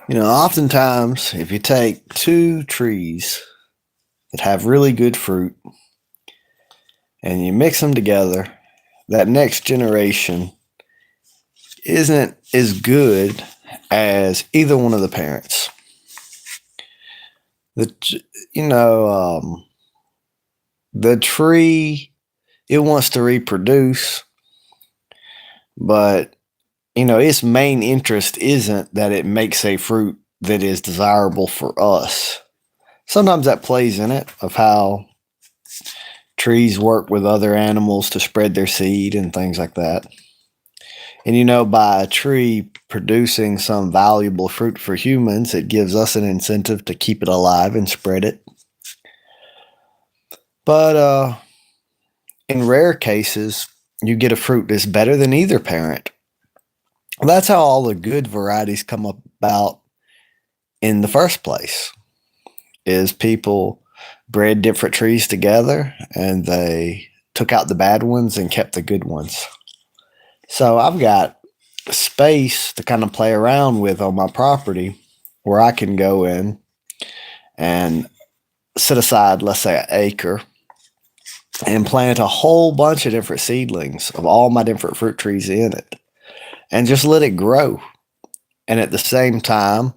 Oftentimes, if you take two trees that have really good fruit and you mix them together, that next generation isn't as good as either one of the parents. The you know the tree, it wants to reproduce, but its main interest isn't that it makes a fruit that is desirable for us. Sometimes that plays in it of how trees work with other animals to spread their seed and things like that. And by a tree producing some valuable fruit for humans, it gives us an incentive to keep it alive and spread it. But in rare cases, you get a fruit that's better than either parent. That's how all the good varieties come about in the first place. Is people bred different trees together and they took out the bad ones and kept the good ones. So I've got space to kind of play around with on my property where I can go in and set aside, let's say, an acre and plant a whole bunch of different seedlings of all my different fruit trees in it and just let it grow. And at the same time,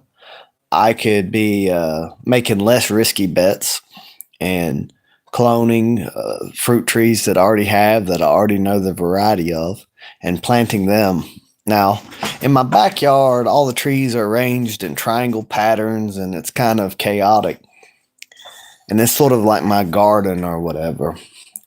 I could be making less risky bets and cloning fruit trees that I already have that I already know the variety of and planting them. Now, in my backyard, all the trees are arranged in triangle patterns and it's kind of chaotic. And it's sort of like my garden or whatever.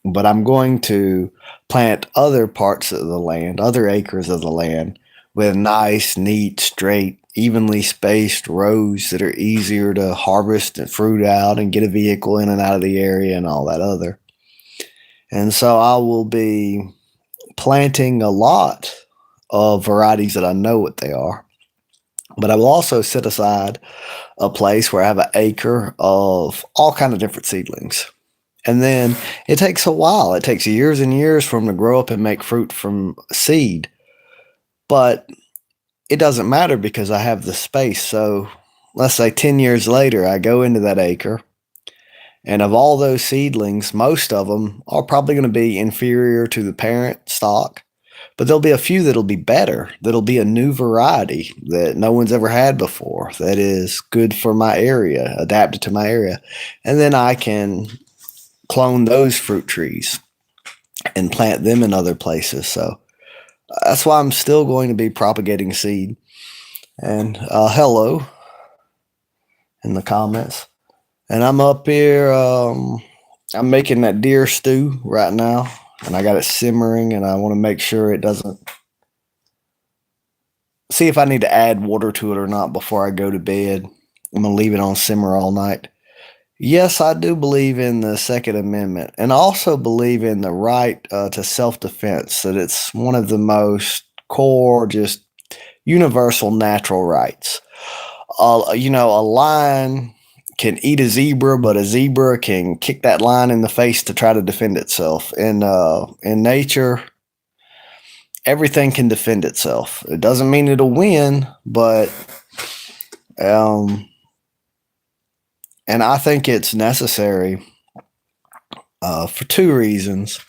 But I'm going to plant other parts of the land, other acres of the land, with nice, neat, straight, evenly spaced rows that are easier to harvest and fruit out and get a vehicle in and out of the area and all that other. And so I will be planting a lot of varieties that I know what they are. But I will also set aside a place where I have an acre of all kind of different seedlings. And then it takes a while. It takes years and years for them to grow up and make fruit from seed. But it doesn't matter because I have the space. So let's say 10 years later, I go into that acre, and of all those seedlings, most of them are probably going to be inferior to the parent stock, but there'll be a few that'll be better. That'll be a new variety that no one's ever had before that is good for my area, adapted to my area. And then I can clone those fruit trees and plant them in other places. So that's why I'm still going to be propagating seed. And hello in the comments. And I'm up here. I'm making that deer stew right now, and I got it simmering, and I want to make sure it doesn't. See if I need to add water to it or not before I go to bed. I'm gonna leave it on simmer all night. Yes, I do believe in the Second Amendment, and I also believe in the right to self-defense. That it's one of the most core, just universal natural rights. A lion can eat a zebra, but a zebra can kick that lion in the face to try to defend itself. In nature, everything can defend itself. It doesn't mean it'll win, but and I think it's necessary for two reasons.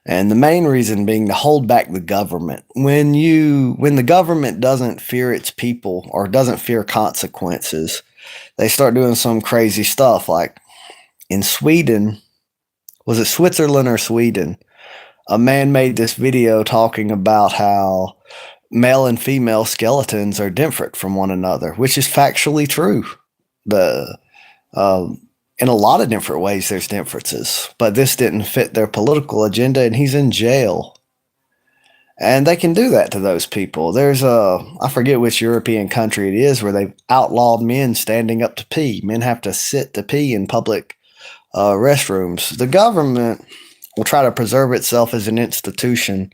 And the main reason being to hold back the government. When the government doesn't fear its people or doesn't fear consequences, they start doing some crazy stuff. Like in Sweden, was it Switzerland or Sweden? A man made this video talking about how male and female skeletons are different from one another, which is factually true. The in a lot of different ways, there's differences, but this didn't fit their political agenda, and he's in jail. And they can do that to those people. I forget which European country it is, where they've outlawed men standing up to pee. Men have to sit to pee in public restrooms. The government will try to preserve itself as an institution,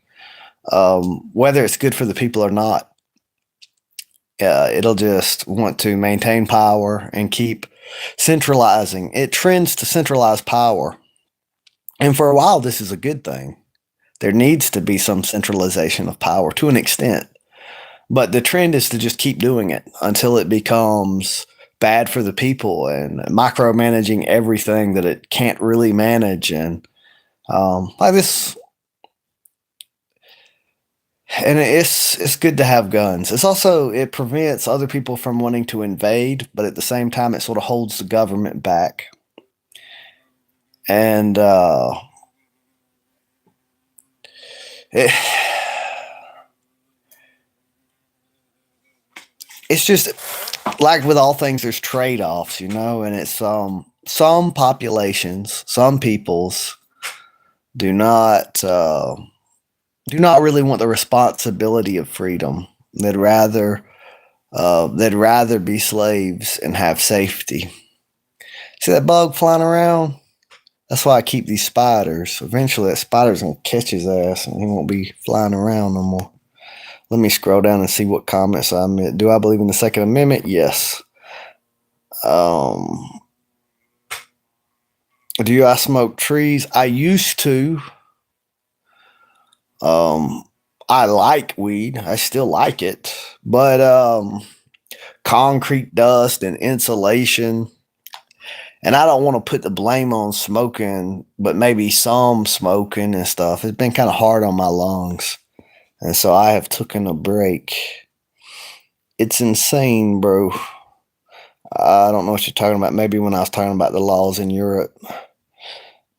whether it's good for the people or not. It'll just want to maintain power and keep centralizing. It trends to centralize power. And for a while, this is a good thing. There needs to be some centralization of power to an extent. But the trend is to just keep doing it until it becomes bad for the people and micromanaging everything that it can't really manage. And like this, and it's good to have guns. It's also, it prevents other people from wanting to invade, but at the same time, it sort of holds the government back. And it, it's just like with all things, there's trade offs, and it's some populations, some peoples do not really want the responsibility of freedom. They'd rather be slaves and have safety. See that bug flying around? That's why I keep these spiders. Eventually, that spider's gonna catch his ass, and he won't be flying around no more. Let me scroll down and see what comments I made. Do I believe in the Second Amendment? Yes. Do I smoke trees? I used to. I like weed. I still like it, but concrete dust and insulation. And I don't want to put the blame on smoking, but maybe some smoking and stuff. It's been kind of hard on my lungs. And so I have taken a break. It's insane, bro. I don't know what you're talking about. Maybe when I was talking about the laws in Europe.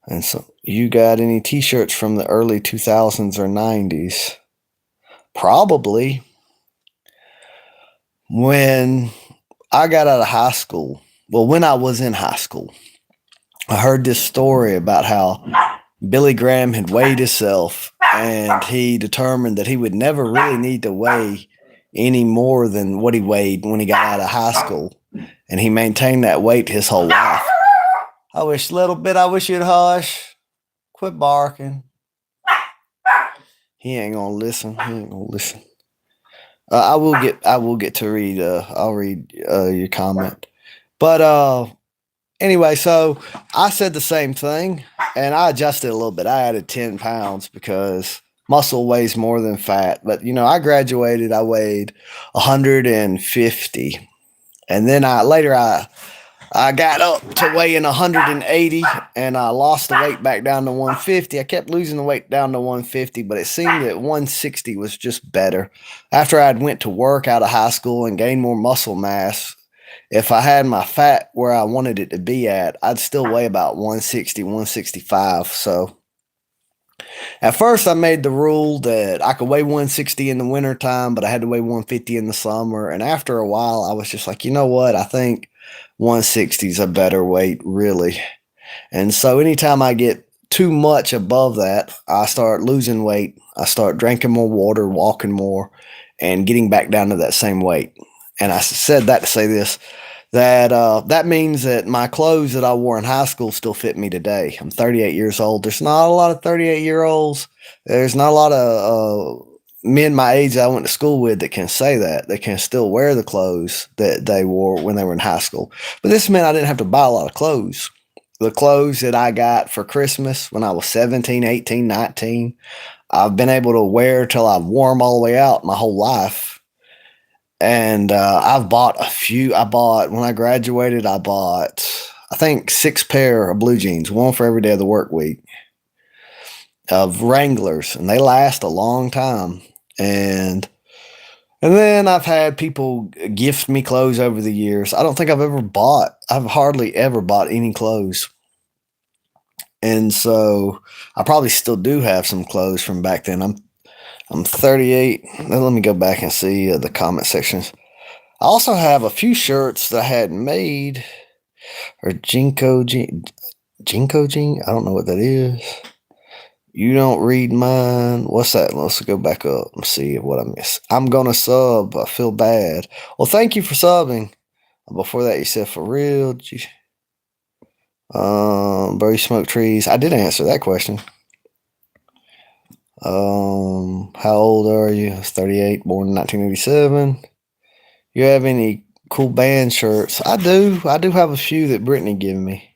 And so, you got any t-shirts from the early 2000s or 90s? Probably. When I got out of high school, well, when I was in high school, I heard this story about how Billy Graham had weighed himself and he determined that he would never really need to weigh any more than what he weighed when he got out of high school. And he maintained that weight his whole life. I wish you'd hush. Quit barking. He ain't gonna listen. I will get to read. I'll read your comment. But anyway, so I said the same thing, and I adjusted a little bit. I added 10 pounds because muscle weighs more than fat. But I graduated. I weighed 150, and then I got up to weighing 180, and I lost the weight back down to 150. I kept losing the weight down to 150, but it seemed that 160 was just better. After I'd went to work out of high school and gained more muscle mass, if I had my fat where I wanted it to be at, I'd still weigh about 160, 165. So at first I made the rule that I could weigh 160 in the wintertime, but I had to weigh 150 in the summer. And after a while, I was just like, you know what? I think 160 is a better weight, really. And so anytime I get too much above that, I start losing weight. I start drinking more water, walking more, and getting back down to that same weight. And I said that to say this, that means that my clothes that I wore in high school still fit me today. I'm 38 years old. There's not a lot of 38-year-olds. There's not a lot of men my age that I went to school with that can say that. They can still wear the clothes that they wore when they were in high school. But this meant I didn't have to buy a lot of clothes. The clothes that I got for Christmas when I was 17, 18, 19, I've been able to wear till I've worn them all the way out my whole life. And I've bought a few. When I graduated, I think 6 pair of blue jeans, one for every day of the work week, of Wranglers, and they last a long time. And then I've had people gift me clothes over the years. I don't think I've hardly ever bought any clothes. And so I probably still do have some clothes from back then. I'm 38. Now let me go back and see the comment sections. I also have a few shirts that I hadn't made. Or Jinko Jean. I don't know what that is. You don't read mine. What's that? Let's go back up and see what I missed. I'm gonna sub. I feel bad. Well, thank you for subbing. Before that, you said for real. Bro, you smoke trees. I did answer that question. How old are you? I was 38, born in 1987. You have any cool band shirts? I do. I do have a few that Brittany gave me.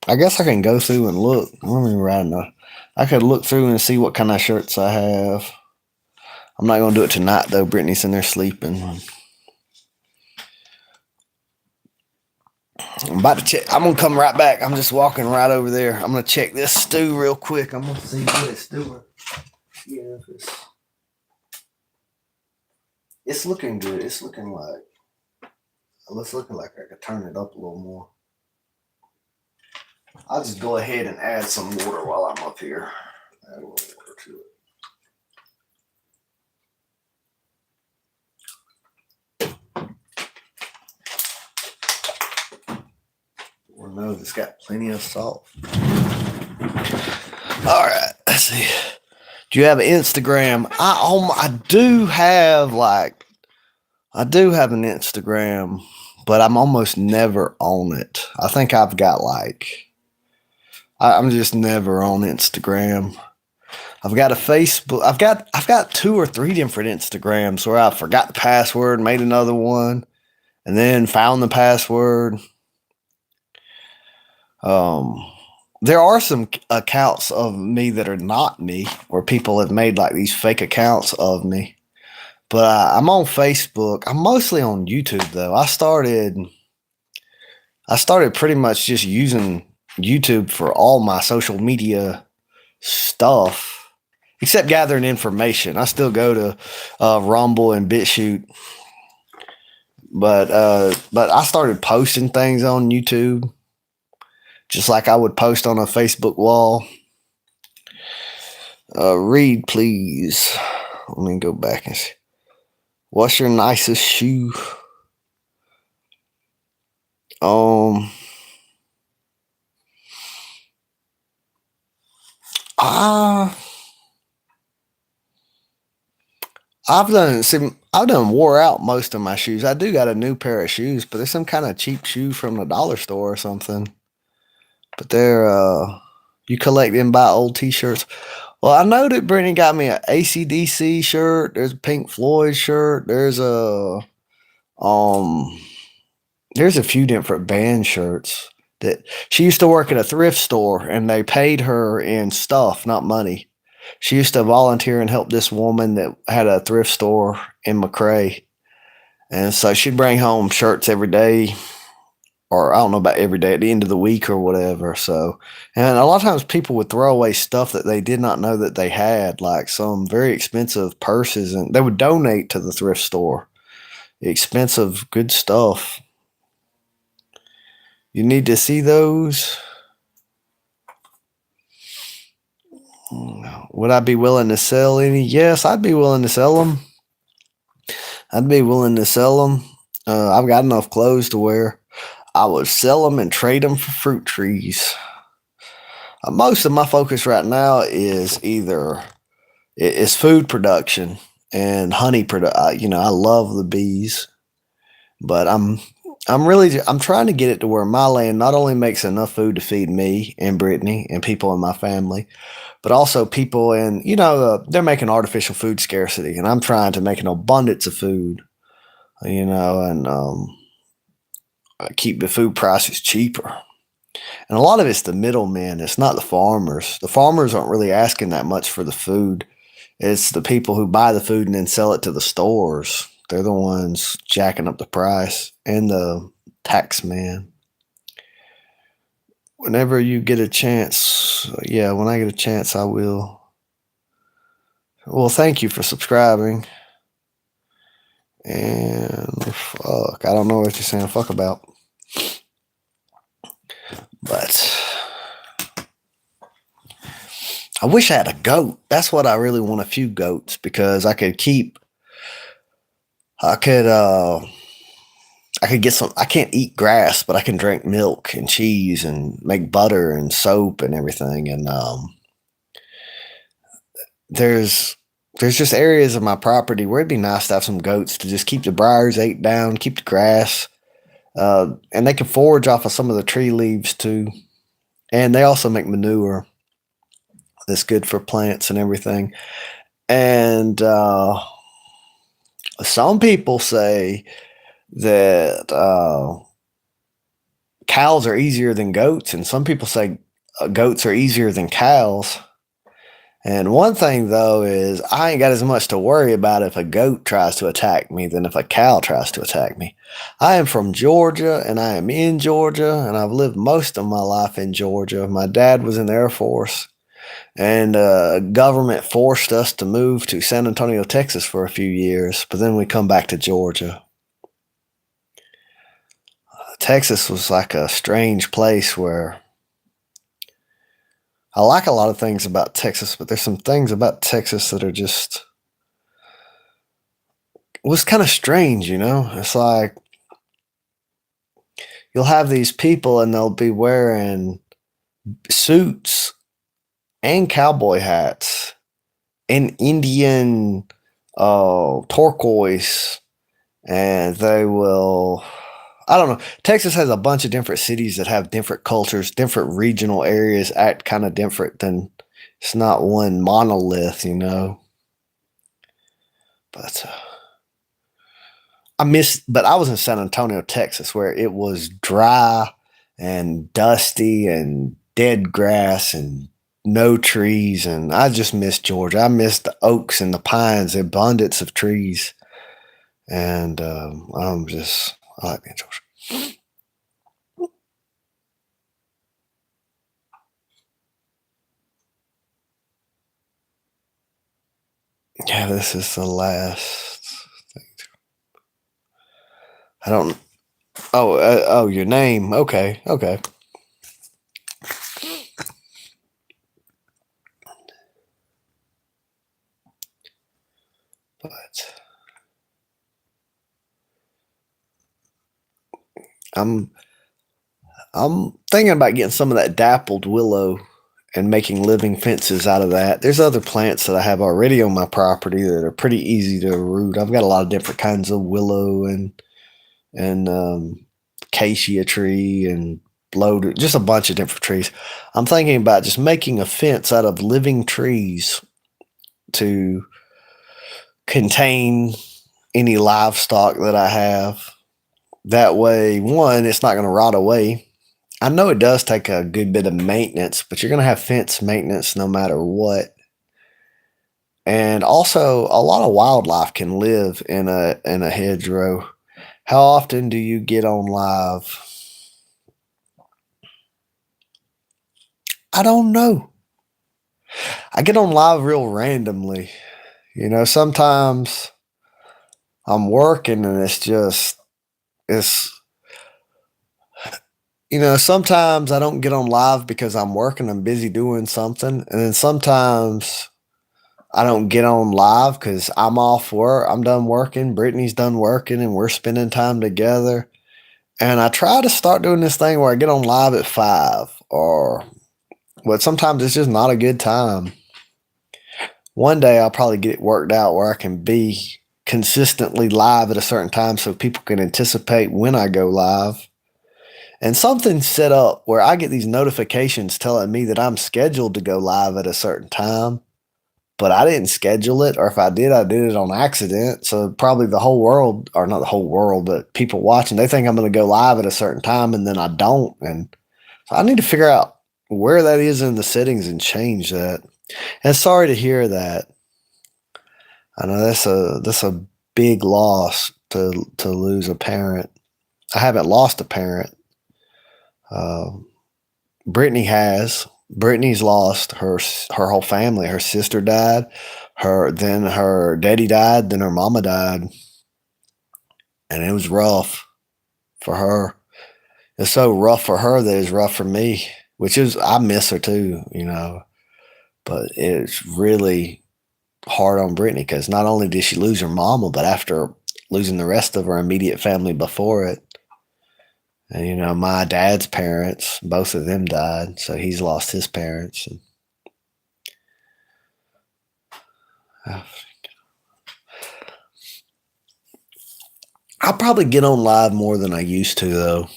I guess I can go through and look. I don't even right now. I could look through and see what kind of shirts I have. I'm not going to do it tonight, though. Brittany's in there sleeping. I'm about to check. I'm going to come right back. I'm just walking right over there. I'm going to check this stew real quick. I'm going to see what it's doing. Yeah, it's looking good. It's looking like I could turn it up a little more. I'll just go ahead and add some water while I'm up here. Add a little water to it. Or no, it's got plenty of salt. All right, let's see. Do you have an Instagram? I do have an Instagram, but I'm almost never on it. I think I've got I'm just never on Instagram. I've got a Facebook. I've got 2 or 3 different Instagrams where I forgot the password, made another one, and then found the password. There are some accounts of me that are not me, where people have made like these fake accounts of me. But I'm on Facebook. I'm mostly on YouTube though. I started pretty much just using YouTube for all my social media stuff, except gathering information. I still go to Rumble and BitChute, but I started posting things on YouTube, just like I would post on a Facebook wall. Read, please. Let me go back and see. What's your nicest shoe? I've done wore out most of my shoes. I do got a new pair of shoes, but they're some kind of cheap shoe from the dollar store or something. But they're you collect and buy old t-shirts. Well, I know that Brittany got me an AC/DC shirt. There's a Pink Floyd shirt. There's a few different band shirts that she used to work at a thrift store, and they paid her in stuff, not money. She used to volunteer and help this woman that had a thrift store in McRae. And so she'd bring home shirts every day, or I don't know about every day, at the end of the week or whatever. So, and a lot of times people would throw away stuff that they did not know that they had, like some very expensive purses, and they would donate to the thrift store. Expensive, good stuff. You need to see those. Would I be willing to sell any? Yes, I'd be willing to sell them. I've got enough clothes to wear. I would sell them and trade them for fruit trees. Most of my focus right now is it's food production and honey production. I love the bees, but I'm trying to get it to where my land not only makes enough food to feed me and Brittany and people in my family, but also people in, they're making artificial food scarcity, and I'm trying to make an abundance of food, and keep the food prices cheaper. And a lot of it's the middlemen. It's not the farmers. The farmers aren't really asking that much for the food. It's the people who buy the food and then sell it to the stores. They're the ones jacking up the price, and the tax man. Whenever you get a chance, when I get a chance, I will. Well, thank you for subscribing. And fuck, I don't know what you're saying fuck about. But I wish I had a goat. That's what I really want, a few goats, because I could get some. I can't eat grass, but I can drink milk and cheese and make butter and soap and everything. And there's just areas of my property where it'd be nice to have some goats to just keep the briars ate down, keep the grass, and they can forage off of some of the tree leaves too. And they also make manure that's good for plants and everything. And some people say that cows are easier than goats, and some people say goats are easier than cows. And one thing though is I ain't got as much to worry about if a goat tries to attack me than if a cow tries to attack me. I am from Georgia and I am in Georgia and I've lived most of my life in Georgia. My dad was in the Air Force and government forced us to move to San Antonio, Texas for a few years, but then we come back to Georgia. Texas was like a strange place where I like a lot of things about Texas, but there's some things about Texas that are just was kind of strange, you know? It's like you'll have these people and they'll be wearing suits and cowboy hats and Indian turquoise, and they will. I don't know. Texas has a bunch of different cities that have different cultures, different regional areas act kind of different than it's not one monolith, you know. But but I was in San Antonio, Texas, where it was dry and dusty and dead grass and no trees. And I just miss Georgia. I miss the oaks and the pines, the abundance of trees. And I like being in Georgia. Yeah, this is the last thing. I don't. Oh, your name. Okay. But I'm thinking about getting some of that dappled willow and making living fences out of that. There's other plants that I have already on my property that are pretty easy to root. I've got a lot of different kinds of willow and acacia tree and just a bunch of different trees. I'm thinking about just making a fence out of living trees to contain any livestock that I have. That way, one, it's not going to rot away. I know it does take a good bit of maintenance, but you're going to have fence maintenance no matter what. And also, a lot of wildlife can live in a hedgerow. How often do you get on live? I don't know. I get on live real randomly. You know, sometimes I'm working and it's you know, sometimes I don't get on live because I'm working, I'm busy doing something. And then sometimes I don't get on live because I'm off work. I'm done working. Brittany's done working and we're spending time together. And I try to start doing this thing where I get on live at 5 but sometimes it's just not a good time. One day I'll probably get it worked out where I can be consistently live at a certain time so people can anticipate when I go live. And something's set up where I get these notifications telling me that I'm scheduled to go live at a certain time, but I didn't schedule it, or if I did it on accident. So probably the whole world, or not the whole world, but people watching, they think I'm going to go live at a certain time and then I don't. And so I need to figure out where that is in the settings and change that. And sorry to hear that. I know that's a big loss to lose a parent. I haven't lost a parent. Brittany has. Brittany's lost her whole family. Her sister died. Then her daddy died. Then her mama died, and it was rough for her. It's so rough for her that it's rough for me. I miss her too, you know. But it's really hard on Brittany because not only did she lose her mama, but after losing the rest of her immediate family before it. And, you know, my dad's parents, both of them died, so he's lost his parents. And, I'll probably get on live more than I used to, though.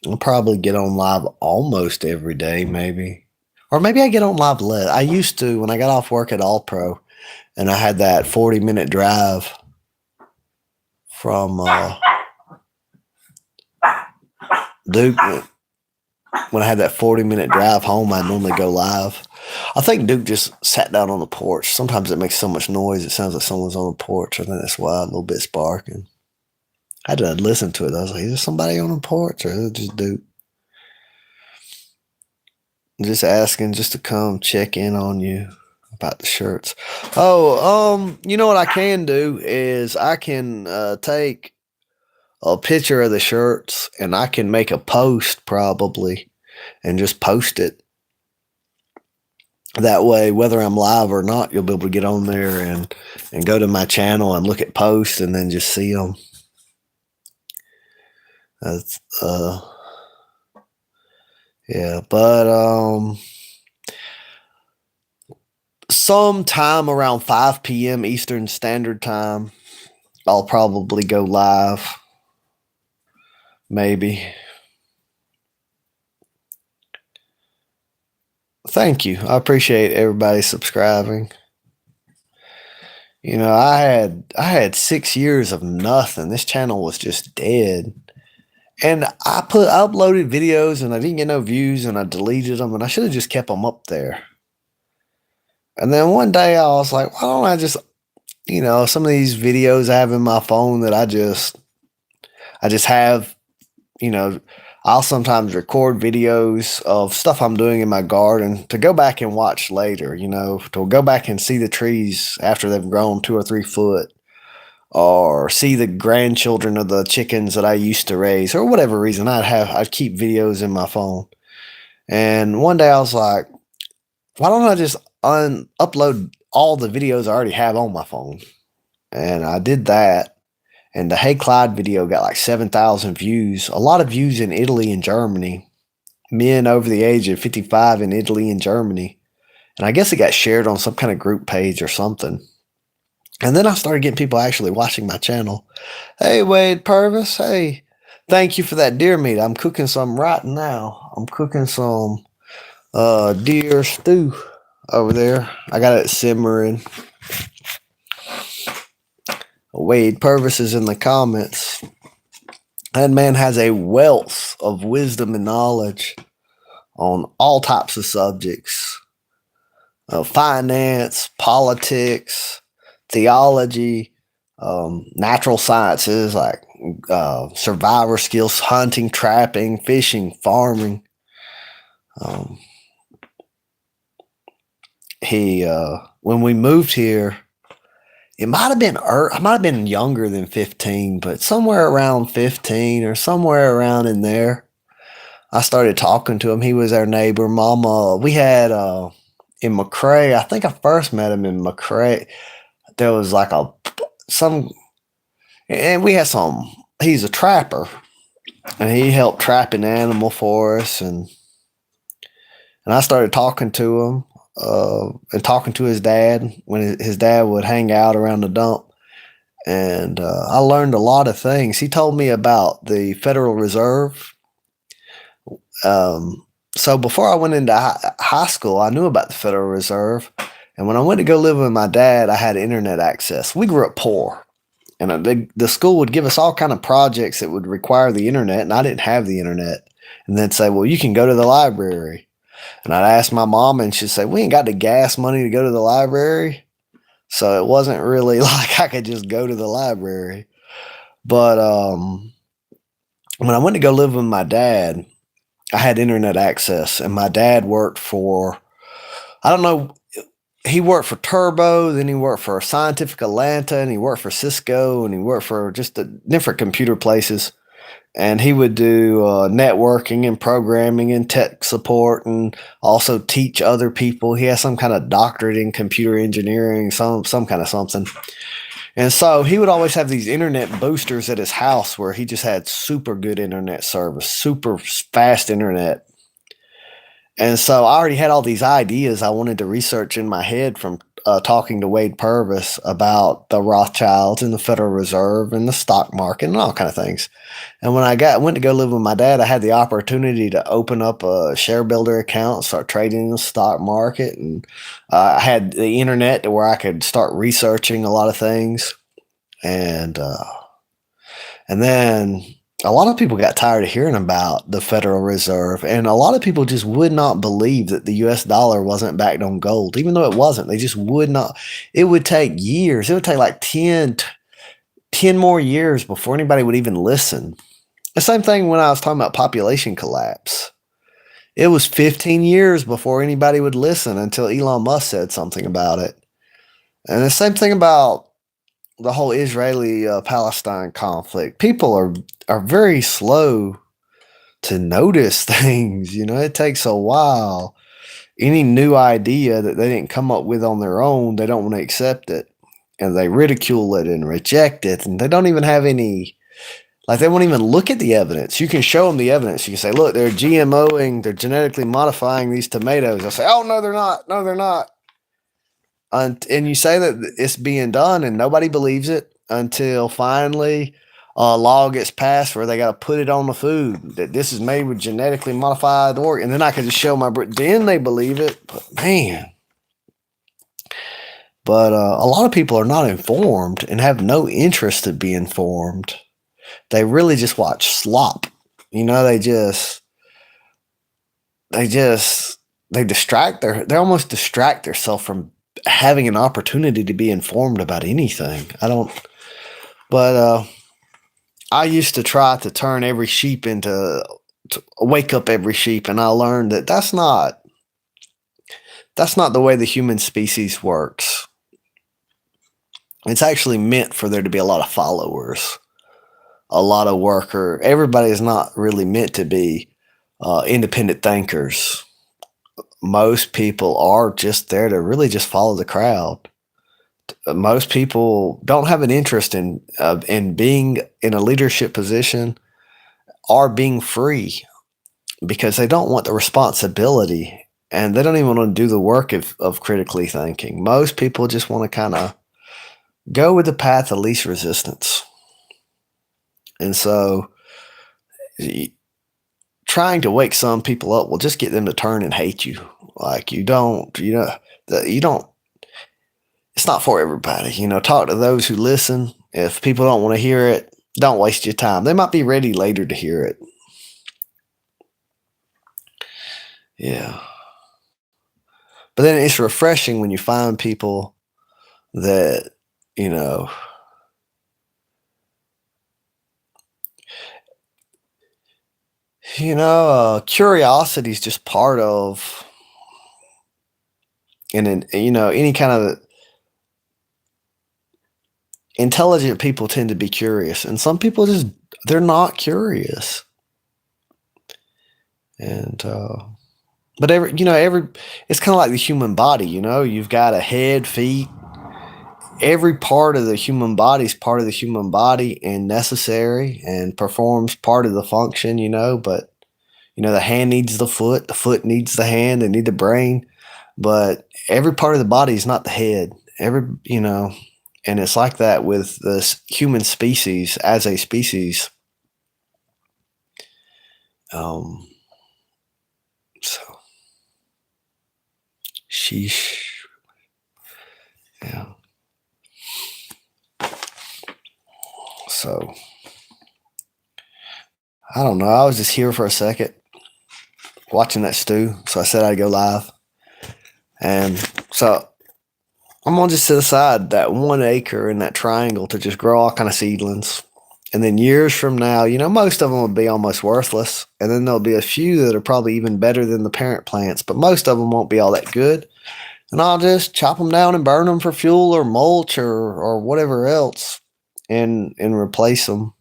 I'll probably get on live almost every day, maybe. Or maybe I get on live less. I used to when I got off work at All Pro, and I had that 40-minute drive from Duke. When I had that 40-minute drive home, I'd normally go live. I think Duke just sat down on the porch. Sometimes it makes so much noise, it sounds like someone's on the porch. I think that's why a little bit sparking. I had to listen to it. I was like, is there somebody on the porch or is it just Duke? Just asking just to come check in on you about the shirts. Oh, you know what I can do is I can take a picture of the shirts and I can make a post probably and just post it. That way, whether I'm live or not, you'll be able to get on there and go to my channel and look at posts and then just see them. That's yeah, but sometime around 5 p.m. Eastern Standard Time, I'll probably go live. Maybe. Thank you. I appreciate everybody subscribing. You know, I had 6 years of nothing. This channel was just dead. And I uploaded videos and I didn't get no views and I deleted them and I should have just kept them up there. And then one day I was like, why don't I just, you know, some of these videos I have in my phone that I just have, you know, I'll sometimes record videos of stuff I'm doing in my garden to go back and watch later, you know, to go back and see the trees after they've grown 2 or 3 foot, or see the grandchildren of the chickens that I used to raise, or whatever reason. I'd keep videos in my phone. And one day I was like, why don't I just upload all the videos I already have on my phone? And I did that. And the Hey Clyde video got like 7,000 views. A lot of views in Italy and Germany. Men over the age of 55 in Italy and Germany. And I guess it got shared on some kind of group page or something. And then I started getting people actually watching my channel. Hey, Wade Purvis. Hey, thank you for that deer meat. I'm cooking some right now. I'm cooking some deer stew over there. I got it simmering. Wade Purvis is in the comments. That man has a wealth of wisdom and knowledge on all types of subjects. Finance, politics, theology, natural sciences like survivor skills, hunting, trapping, fishing, farming. When we moved here, I might have been younger than 15, but somewhere around 15 or somewhere around in there, I started talking to him. He was our neighbor. Mama, we had in McRae. I think I first met him in McRae. There was like and we had some. He's a trapper, and he helped trap an animal for us, and I started talking to him. And talking to his dad when his dad would hang out around the dump. And I learned a lot of things. He told me about the Federal Reserve. So before I went into high school, I knew about the Federal Reserve. And when I went to go live with my dad, I had internet access. We grew up poor. And the school would give us all kind of projects that would require the internet, and I didn't have the internet. And they'd say, well, you can go to the library. And I'd ask my mom, and she'd say, we ain't got the gas money to go to the library. So it wasn't really like I could just go to the library. But when I went to go live with my dad, I had internet access. And my dad worked for, I don't know, he worked for Turbo, then he worked for Scientific Atlanta, and he worked for Cisco, and he worked for just different computer places. And he would do networking and programming and tech support and also teach other people. He has some kind of doctorate in computer engineering, some kind of something. And so he would always have these internet boosters at his house where he just had super good internet service, super fast internet. And so I already had all these ideas I wanted to research in my head from talking to Wade Purvis about the Rothschilds and the Federal Reserve and the stock market and all kind of things. And when I went to go live with my dad, I had the opportunity to open up a share builder account, start trading in the stock market. And I had the internet to where I could start researching a lot of things. And then a lot of people got tired of hearing about the Federal Reserve, and a lot of people just would not believe that the US dollar wasn't backed on gold, even though it wasn't. They just would not. It would take years. It would take like 10 more years before anybody would even listen. The same thing when I was talking about population collapse. It was 15 years before anybody would listen until Elon Musk said something about it. And the same thing about the whole Israeli Palestine conflict. People are very slow to notice things. You know, it takes a while. Any new idea that they didn't come up with on their own, they don't want to accept it, and they ridicule it and reject it, and they don't even have any. Like, they won't even look at the evidence. You can show them the evidence. You can say, look, they're GMOing, they're genetically modifying these tomatoes. They'll say, oh, no, they're not. No, they're not. And you say that it's being done, and nobody believes it until finally a law gets passed where they got to put it on the food that this is made with genetically modified organ. And then I can just show then they believe it. But man, a lot of people are not informed and have no interest to be informed. They really just watch slop. You know, they almost distract themselves from having an opportunity to be informed about anything. I used to try to turn every sheep to wake up every sheep, and I learned that that's not the way the human species works. It's actually meant for there to be a lot of followers, a lot of worker. Everybody is not really meant to be independent thinkers. Most people are just there to really just follow the crowd. Most people don't have an interest in being in a leadership position or being free because they don't want the responsibility, and they don't even want to do the work of critically thinking. Most people just want to kind of go with the path of least resistance. And so trying to wake some people up will just get them to turn and hate you. Like, it's not for everybody. You know, talk to those who listen. If people don't want to hear it, don't waste your time. They might be ready later to hear it. Yeah. But then it's refreshing when you find people that, curiosity is just part of, any kind of intelligent people tend to be curious, and some people they're not curious. And, but it's kind of like the human body, you've got a head, feet. Every part of the human body is part of the human body and necessary and performs part of the function, but, the hand needs the foot needs the hand, they need the brain, but every part of the body is not the head. And it's like that with the human species as a species. So, sheesh. Yeah. So, I don't know. I was just here for a second watching that stew. So I said I'd go live. And so I'm going to just set aside that 1 acre in that triangle to just grow all kind of seedlings. And then years from now, most of them will be almost worthless. And then there'll be a few that are probably even better than the parent plants, but most of them won't be all that good. And I'll just chop them down and burn them for fuel or mulch or whatever else and replace them.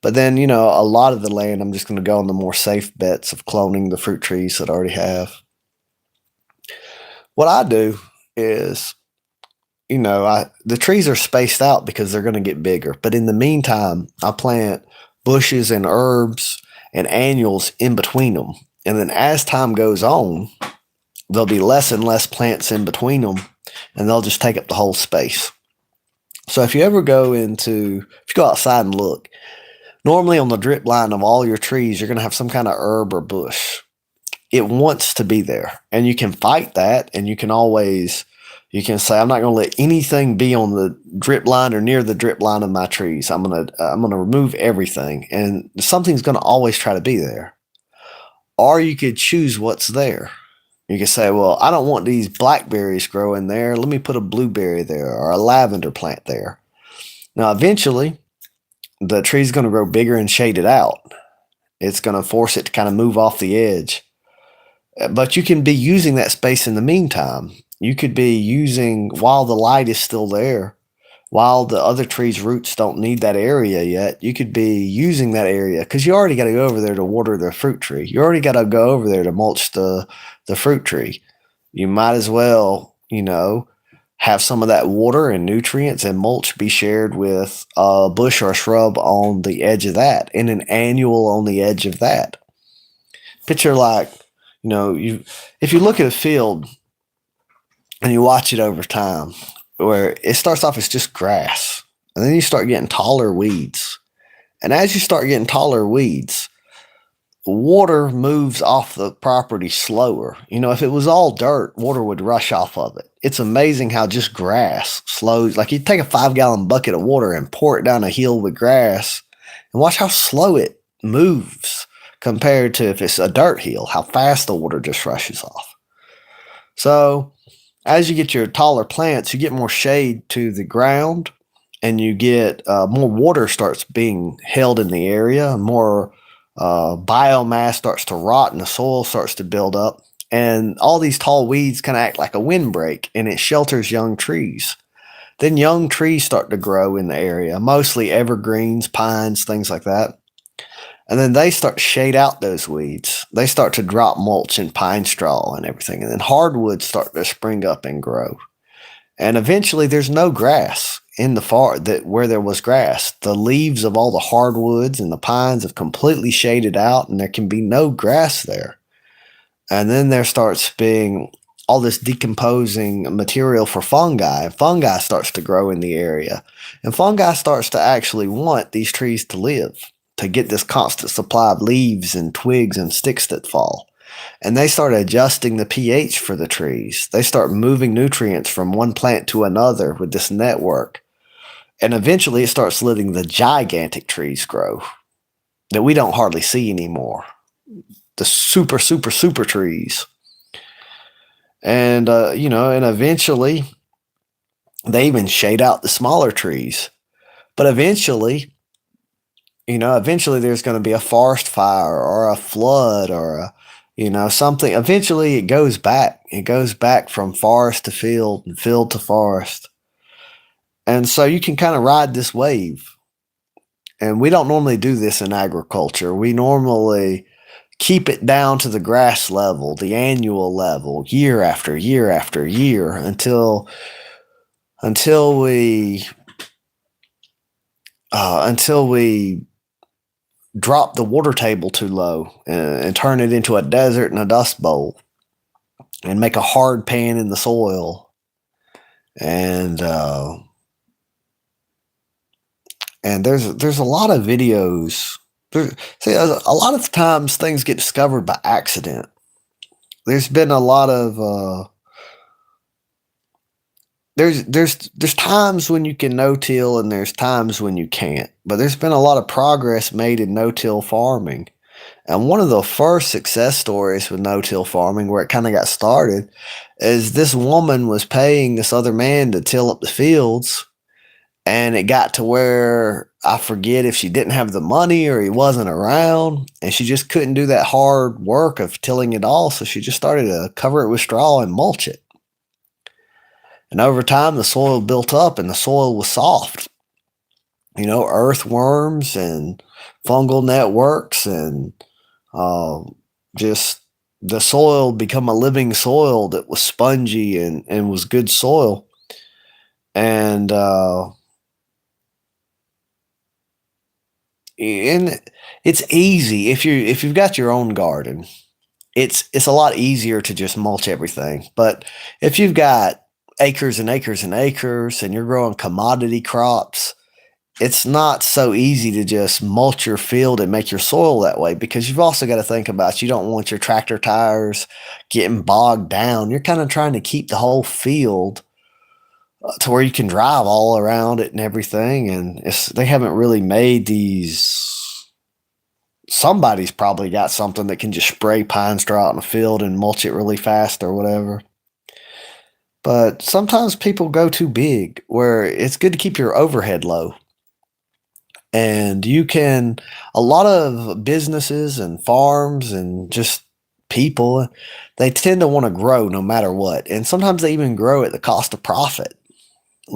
But then, a lot of the land, I'm just going to go on the more safe bets of cloning the fruit trees that I already have. What I do is, the trees are spaced out because they're going to get bigger. But in the meantime, I plant bushes and herbs and annuals in between them. And then as time goes on, there'll be less and less plants in between them, and they'll just take up the whole space. So if you go outside and look, normally on the drip line of all your trees, you're going to have some kind of herb or bush. It wants to be there, and you can fight that, and you can always, You can say, I'm not going to let anything be on the drip line or near the drip line of my trees. I'm gonna remove everything, and something's going to always try to be there. Or you could choose what's there. You could say, well, I don't want these blackberries growing there. Let me put a blueberry there or a lavender plant there. Now, eventually, the tree's going to grow bigger and shade it out. It's going to force it to kind of move off the edge. But you can be using that space in the meantime. You could be using, while the light is still there, while the other tree's roots don't need that area yet, you could be using that area because you already got to go over there to water the fruit tree. You already got to go over there to mulch the fruit tree. You might as well, have some of that water and nutrients and mulch be shared with a bush or a shrub on the edge of that, and an annual on the edge of that. Picture like, if you look at a field and you watch it over time, where it starts off as just grass, and then you start getting taller weeds. And as you start getting taller weeds, water moves off the property slower. If it was all dirt, water would rush off of it. It's amazing how just grass slows. Like you take a 5-gallon bucket of water and pour it down a hill with grass, and watch how slow it moves compared to if it's a dirt hill, how fast the water just rushes off. So as you get your taller plants, you get more shade to the ground, and you get more water starts being held in the area, more biomass starts to rot, and the soil starts to build up. And all these tall weeds kind of act like a windbreak, and it shelters young trees. Then young trees start to grow in the area, mostly evergreens, pines, things like that. And then they start to shade out those weeds. They start to drop mulch and pine straw and everything. And then hardwoods start to spring up and grow. And eventually there's no grass in the where there was grass. The leaves of all the hardwoods and the pines have completely shaded out, and there can be no grass there. And then there starts being all this decomposing material for fungi. Fungi starts to grow in the area. And fungi starts to actually want these trees to live, to get this constant supply of leaves and twigs and sticks that fall. And they start adjusting the pH for the trees. They start moving nutrients from one plant to another with this network. And eventually it starts letting the gigantic trees grow that we don't hardly see anymore. The super, super, super trees. And, and eventually they even shade out the smaller trees. But eventually there's going to be a forest fire or a flood or something. Eventually it goes back. It goes back from forest to field and field to forest. And so you can kind of ride this wave. And we don't normally do this in agriculture. We normally keep it down to the grass level, the annual level, year after year after year until we drop the water table too low and turn it into a desert and a dust bowl and make a hard pan in the soil. And there's a lot of videos. A lot of times things get discovered by accident. There's been a lot of there's times when you can no-till and there's times when you can't. But there's been a lot of progress made in no-till farming. And one of the first success stories with no-till farming, where it kind of got started, is this woman was paying this other man to till up the fields. And it got to where, I forget if she didn't have the money or he wasn't around, and she just couldn't do that hard work of tilling it all. So she just started to cover it with straw and mulch it. And over time, the soil built up and the soil was soft. Earthworms and fungal networks, and just the soil become a living soil that was spongy and was good soil. And it's easy if you've got your own garden. It's a lot easier to just mulch everything. But if you've got acres and acres and acres and you're growing commodity crops, it's not so easy to just mulch your field and make your soil that way, because you've also got to think about, you don't want your tractor tires getting bogged down. You're kind of trying to keep the whole field to where you can drive all around it and everything. And they haven't really made these. Somebody's probably got something that can just spray pine straw out in the field and mulch it really fast or whatever. But sometimes people go too big, where it's good to keep your overhead low. And a lot of businesses and farms and just people, they tend to want to grow no matter what. And sometimes they even grow at the cost of profit.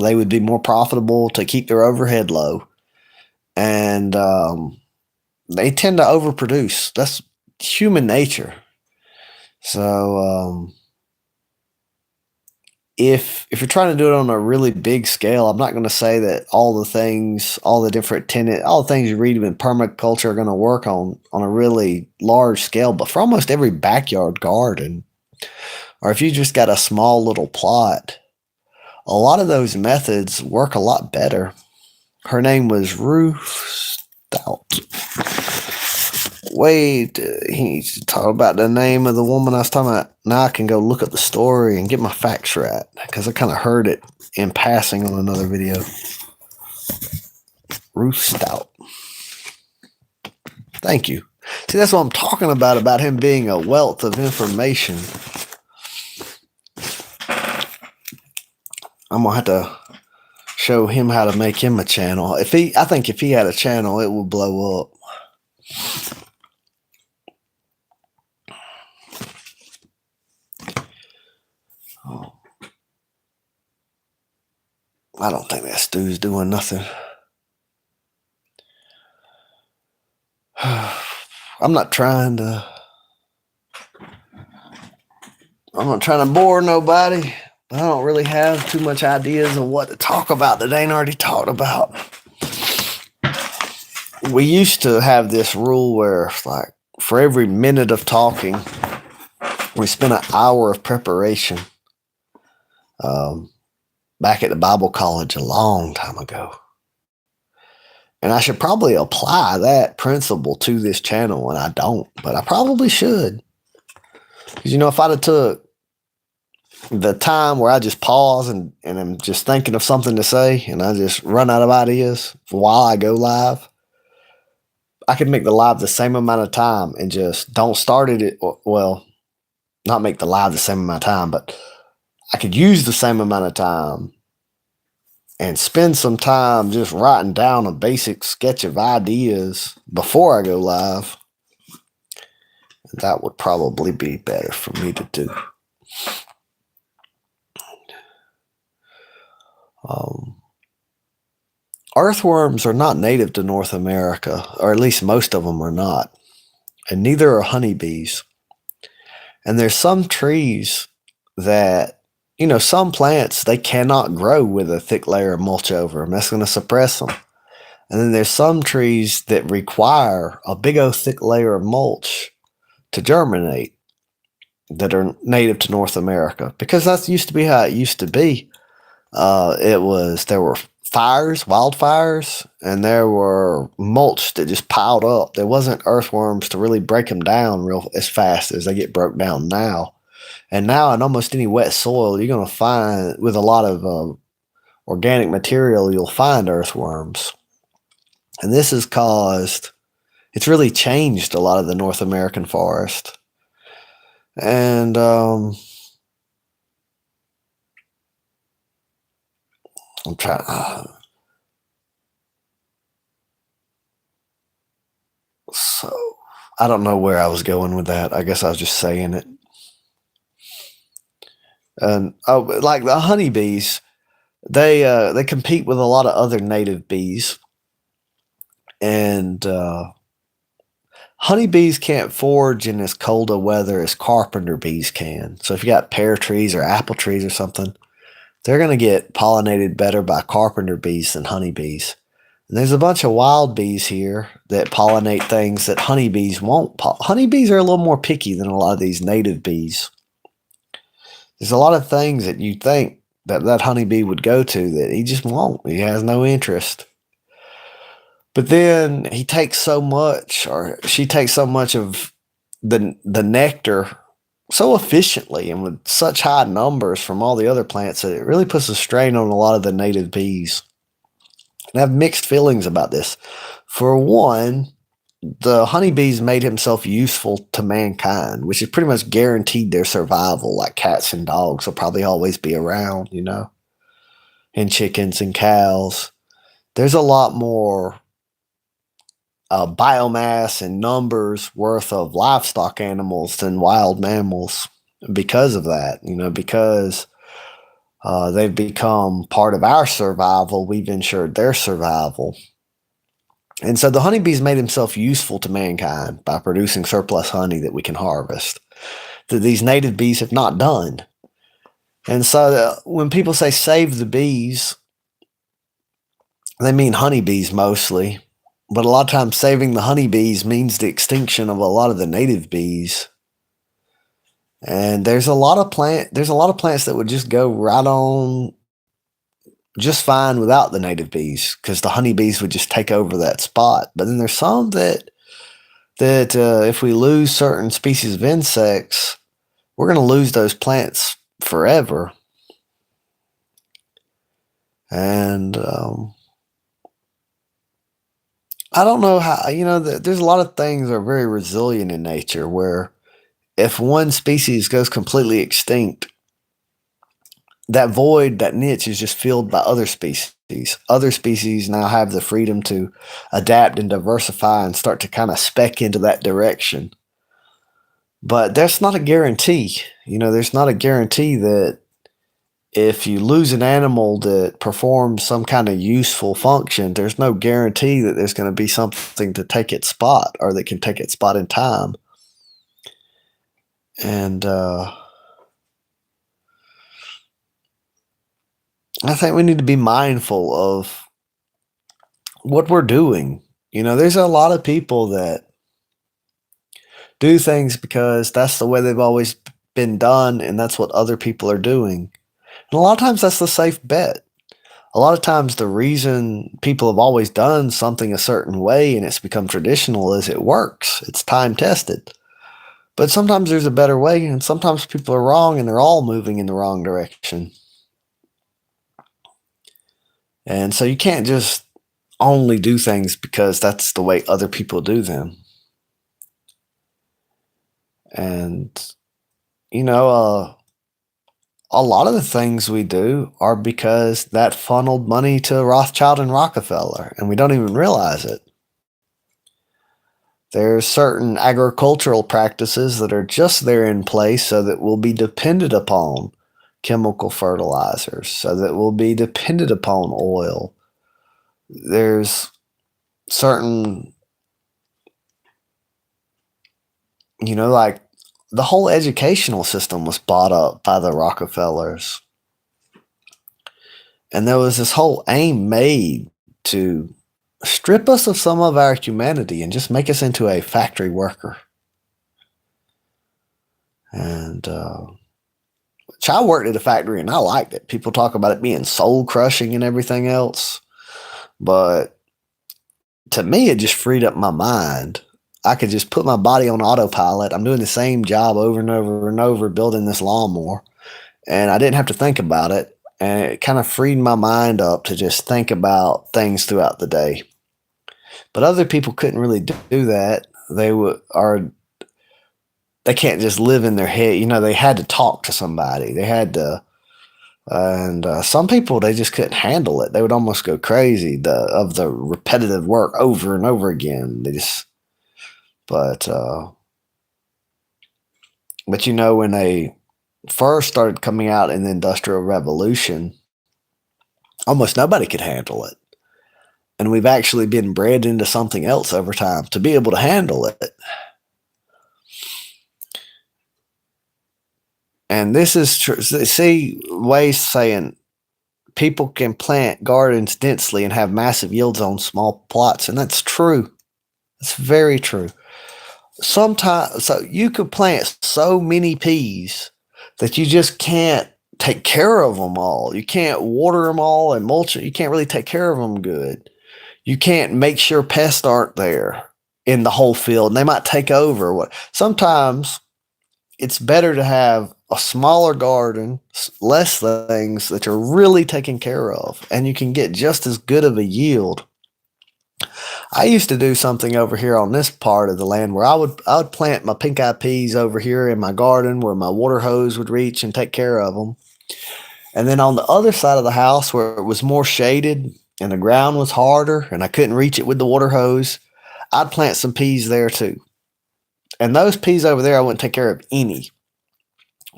They would be more profitable to keep their overhead low. And they tend to overproduce. That's human nature. So if you're trying to do it on a really big scale, I'm not going to say that all the things you read in permaculture are going to work on a really large scale. But for almost every backyard garden, or if you just got a small little plot, a lot of those methods work a lot better. Her name was Ruth Stout. Wait, he needs to talk about the name of the woman I was talking about. Now I can go look up the story and get my facts right, because I kind of heard it in passing on another video. Ruth Stout. Thank you. See, that's what I'm talking about him being a wealth of information. I'm going to have to show him how to make him a channel. I think if he had a channel, it would blow up. I don't think that Stu's doing nothing. I'm not trying to bore nobody. I don't really have too much ideas of what to talk about that ain't already talked about. We used to have this rule where, like, for every minute of talking, we spent an hour of preparation. Back at the Bible college a long time ago. And I should probably apply that principle to this channel, and I don't, but I probably should. Because, if I'd have took the time where I just pause and I'm just thinking of something to say, and I just run out of ideas while I go live, I could make the live the same amount of time and just don't start it. Well, not make the live the same amount of time, but I could use the same amount of time and spend some time just writing down a basic sketch of ideas before I go live. That would probably be better for me to do. Earthworms are not native to North America, or at least most of them are not, and neither are honeybees. And there's some trees that, some plants, they cannot grow with a thick layer of mulch over them. That's going to suppress them. And then there's some trees that require a big old thick layer of mulch to germinate that are native to North America, because that used to be how it used to be. There were wildfires, and there were mulch that just piled up. There wasn't earthworms to really break them down as fast as they get broke down now. And now in almost any wet soil, you're going to find, with a lot of organic material, you'll find earthworms. And this has it's really changed a lot of the North American forest. And I'm trying. So I don't know where I was going with that. I guess I was just saying it. And like the honeybees, they compete with a lot of other native bees, and honeybees can't forage in as cold a weather as carpenter bees can. So if you got pear trees or apple trees or something, they're going to get pollinated better by carpenter bees than honeybees. And there's a bunch of wild bees here that pollinate things that honeybees won't. Honeybees are a little more picky than a lot of these native bees. There's a lot of things that you think that honeybee would go to that he just won't. He has no interest. But then he takes so much, or she takes so much of the nectar so efficiently and with such high numbers from all the other plants that it really puts a strain on a lot of the native bees. And I have mixed feelings about this. For one, the honeybees made himself useful to mankind, which is pretty much guaranteed their survival, like cats and dogs will probably always be around, and chickens and cows. There's a lot more biomass and numbers worth of livestock animals than wild mammals because of that, because they've become part of our survival. We've ensured their survival. And so the honeybees made himself useful to mankind by producing surplus honey that we can harvest, that these native bees have not done. And so when people say save the bees, they mean honeybees mostly. But a lot of times saving the honeybees means the extinction of a lot of the native bees. And there's a lot of plants that would just go right on just fine without the native bees because the honeybees would just take over that spot. But then there's some that if we lose certain species of insects, we're going to lose those plants forever. And I don't know how, there's a lot of things that are very resilient in nature where if one species goes completely extinct, that void, that niche is just filled by other species. Other species now have the freedom to adapt and diversify and start to kind of spec into that direction. But that's not a guarantee. There's not a guarantee that if you lose an animal that performs some kind of useful function, there's no guarantee that there's going to be something to take its spot or that can take its spot in time. And I think we need to be mindful of what we're doing. There's a lot of people that do things because that's the way they've always been done and that's what other people are doing. And a lot of times that's the safe bet. A lot of times the reason people have always done something a certain way and it's become traditional is it works. It's time tested. But sometimes there's a better way and sometimes people are wrong and they're all moving in the wrong direction. And so you can't just only do things because that's the way other people do them. And, a lot of the things we do are because that funneled money to Rothschild and Rockefeller, and we don't even realize it. There's certain agricultural practices that are just there in place so that we'll be dependent upon chemical fertilizers, so that we'll be dependent upon oil. There's certain, like the whole educational system was bought up by the Rockefellers. And there was this whole aim made to strip us of some of our humanity and just make us into a factory worker. And I worked at a factory and I liked it. People talk about it being soul crushing and everything else. But to me, it just freed up my mind. I could just put my body on autopilot. I'm doing the same job over and over and over, building this lawnmower. And I didn't have to think about it. And it kind of freed my mind up to just think about things throughout the day. But other people couldn't really do that. They can't just live in their head. They had to talk to somebody. They had to, and some people, they just couldn't handle it. They would almost go crazy of the repetitive work over and over again. But when they first started coming out in the Industrial Revolution, almost nobody could handle it. And we've actually been bred into something else over time to be able to handle it. And this is true. See, Wade's saying people can plant gardens densely and have massive yields on small plots. And that's true. It's very true. Sometimes, so you could plant so many peas that you just can't take care of them all. You can't water them all and mulch it. You can't really take care of them good. You can't make sure pests aren't there in the whole field and they might take over. Sometimes it's better to have a smaller garden, less things that you're really taking care of, and you can get just as good of a yield. I used to do something over here on this part of the land where I would plant my pink eyed peas over here in my garden where my water hose would reach and take care of them. And then on the other side of the house where it was more shaded and the ground was harder and I couldn't reach it with the water hose, I'd plant some peas there too. And those peas over there, I wouldn't take care of any.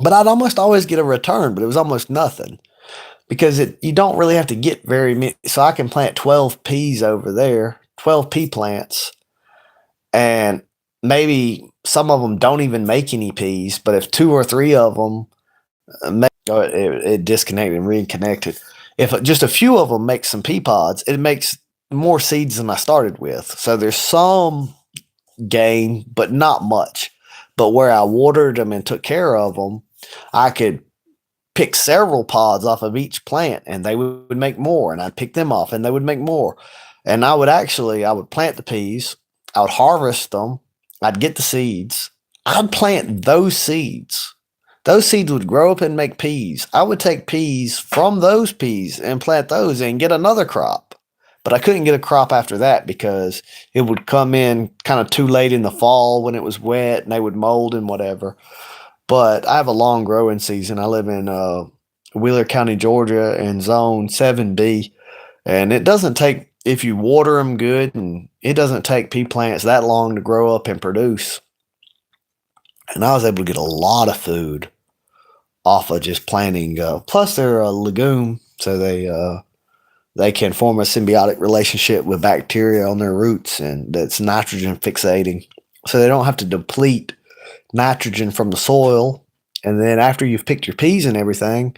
But I'd almost always get a return, but it was almost nothing because you don't really have to get very many. So I can plant 12 peas over there, 12 pea plants, and maybe some of them don't even make any peas. But if two or three of them it disconnected and reconnected. If just a few of them make some pea pods, it makes more seeds than I started with. So there's some gain, but not much. But where I watered them and took care of them, I could pick several pods off of each plant and they would make more. And I'd pick them off and they would make more. And I would plant the peas, I would harvest them, I'd get the seeds, I'd plant those seeds. Those seeds would grow up and make peas. I would take peas from those peas and plant those and get another crop. But I couldn't get a crop after that because it would come in kind of too late in the fall when it was wet and they would mold and whatever. But I have a long growing season. I live in Wheeler County, Georgia, in Zone 7B. And it doesn't take, if you water them good, and it doesn't take pea plants that long to grow up and produce. And I was able to get a lot of food off of just planting. Plus, they're a legume, so they can form a symbiotic relationship with bacteria on their roots, and that's nitrogen fixating. So they don't have to deplete nitrogen from the soil. And then after you've picked your peas and everything,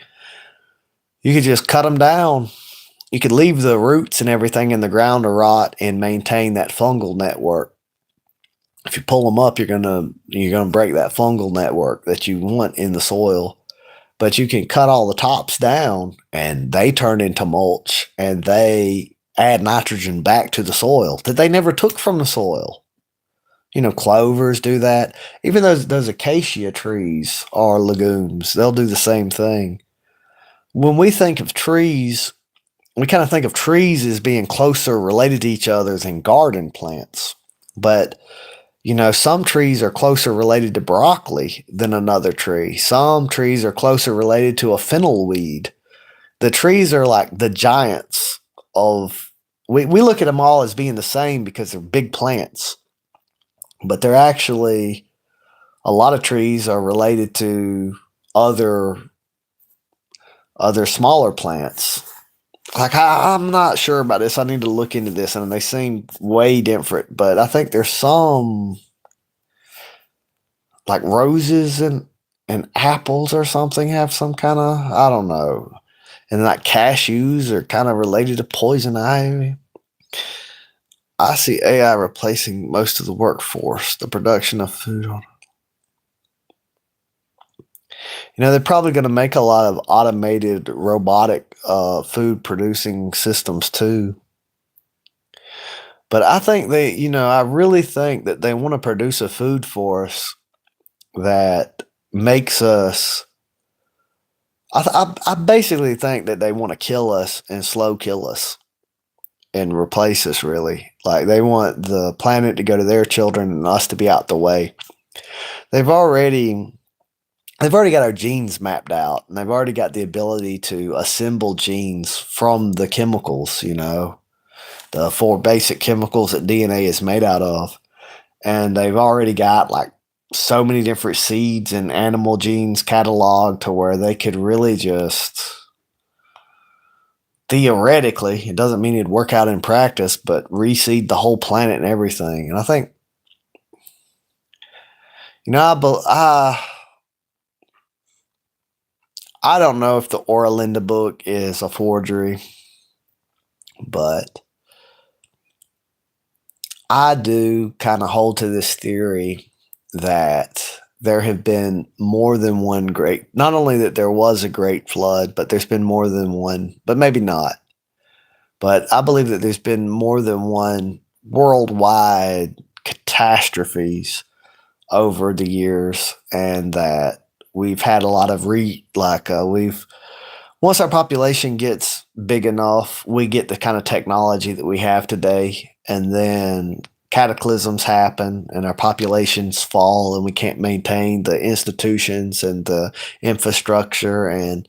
you could just cut them down. You could leave the roots and everything in the ground to rot and maintain that fungal network. If you pull them up, you're gonna break that fungal network that you want in the soil. But you can cut all the tops down and they turn into mulch and they add nitrogen back to the soil that they never took from the soil. Clovers do that. Even those acacia trees are legumes. They'll do the same thing. When we think of trees, we kind of think of trees as being closer related to each other than garden plants. But some trees are closer related to broccoli than another tree. Some trees are closer related to a fennel weed. The trees are like the giants of, we look at them all as being the same because they're big plants. But they're actually, a lot of trees are related to other smaller plants. Like, I'm not sure about this. I need to look into this, and they seem way different. But I think there's some, like roses and apples or something have some kind of, I don't know. And like cashews are kind of related to poison ivy. I see AI replacing most of the workforce, the production of food. They're probably going to make a lot of automated robotic food producing systems too. But I think I really think that they want to produce a food for us that makes us. I basically think that they want to kill us and slow kill us and replace us, really. Like, they want the planet to go to their children and us to be out the way. They've already got our genes mapped out, and they've already got the ability to assemble genes from the chemicals, the 4 basic chemicals that DNA is made out of. And they've already got like so many different seeds and animal genes cataloged to where they could really just, theoretically, it doesn't mean it'd work out in practice, but reseed the whole planet and everything. And I think, I don't know if the Oralinda book is a forgery, but I do kind of hold to this theory that there have been more than one not only that there was a great flood, but there's been more than one, but maybe not. But I believe that there's been more than one worldwide catastrophes over the years, and that we've had a lot of we've once our population gets big enough, we get the kind of technology that we have today, and then cataclysms happen and our populations fall and we can't maintain the institutions and the infrastructure, and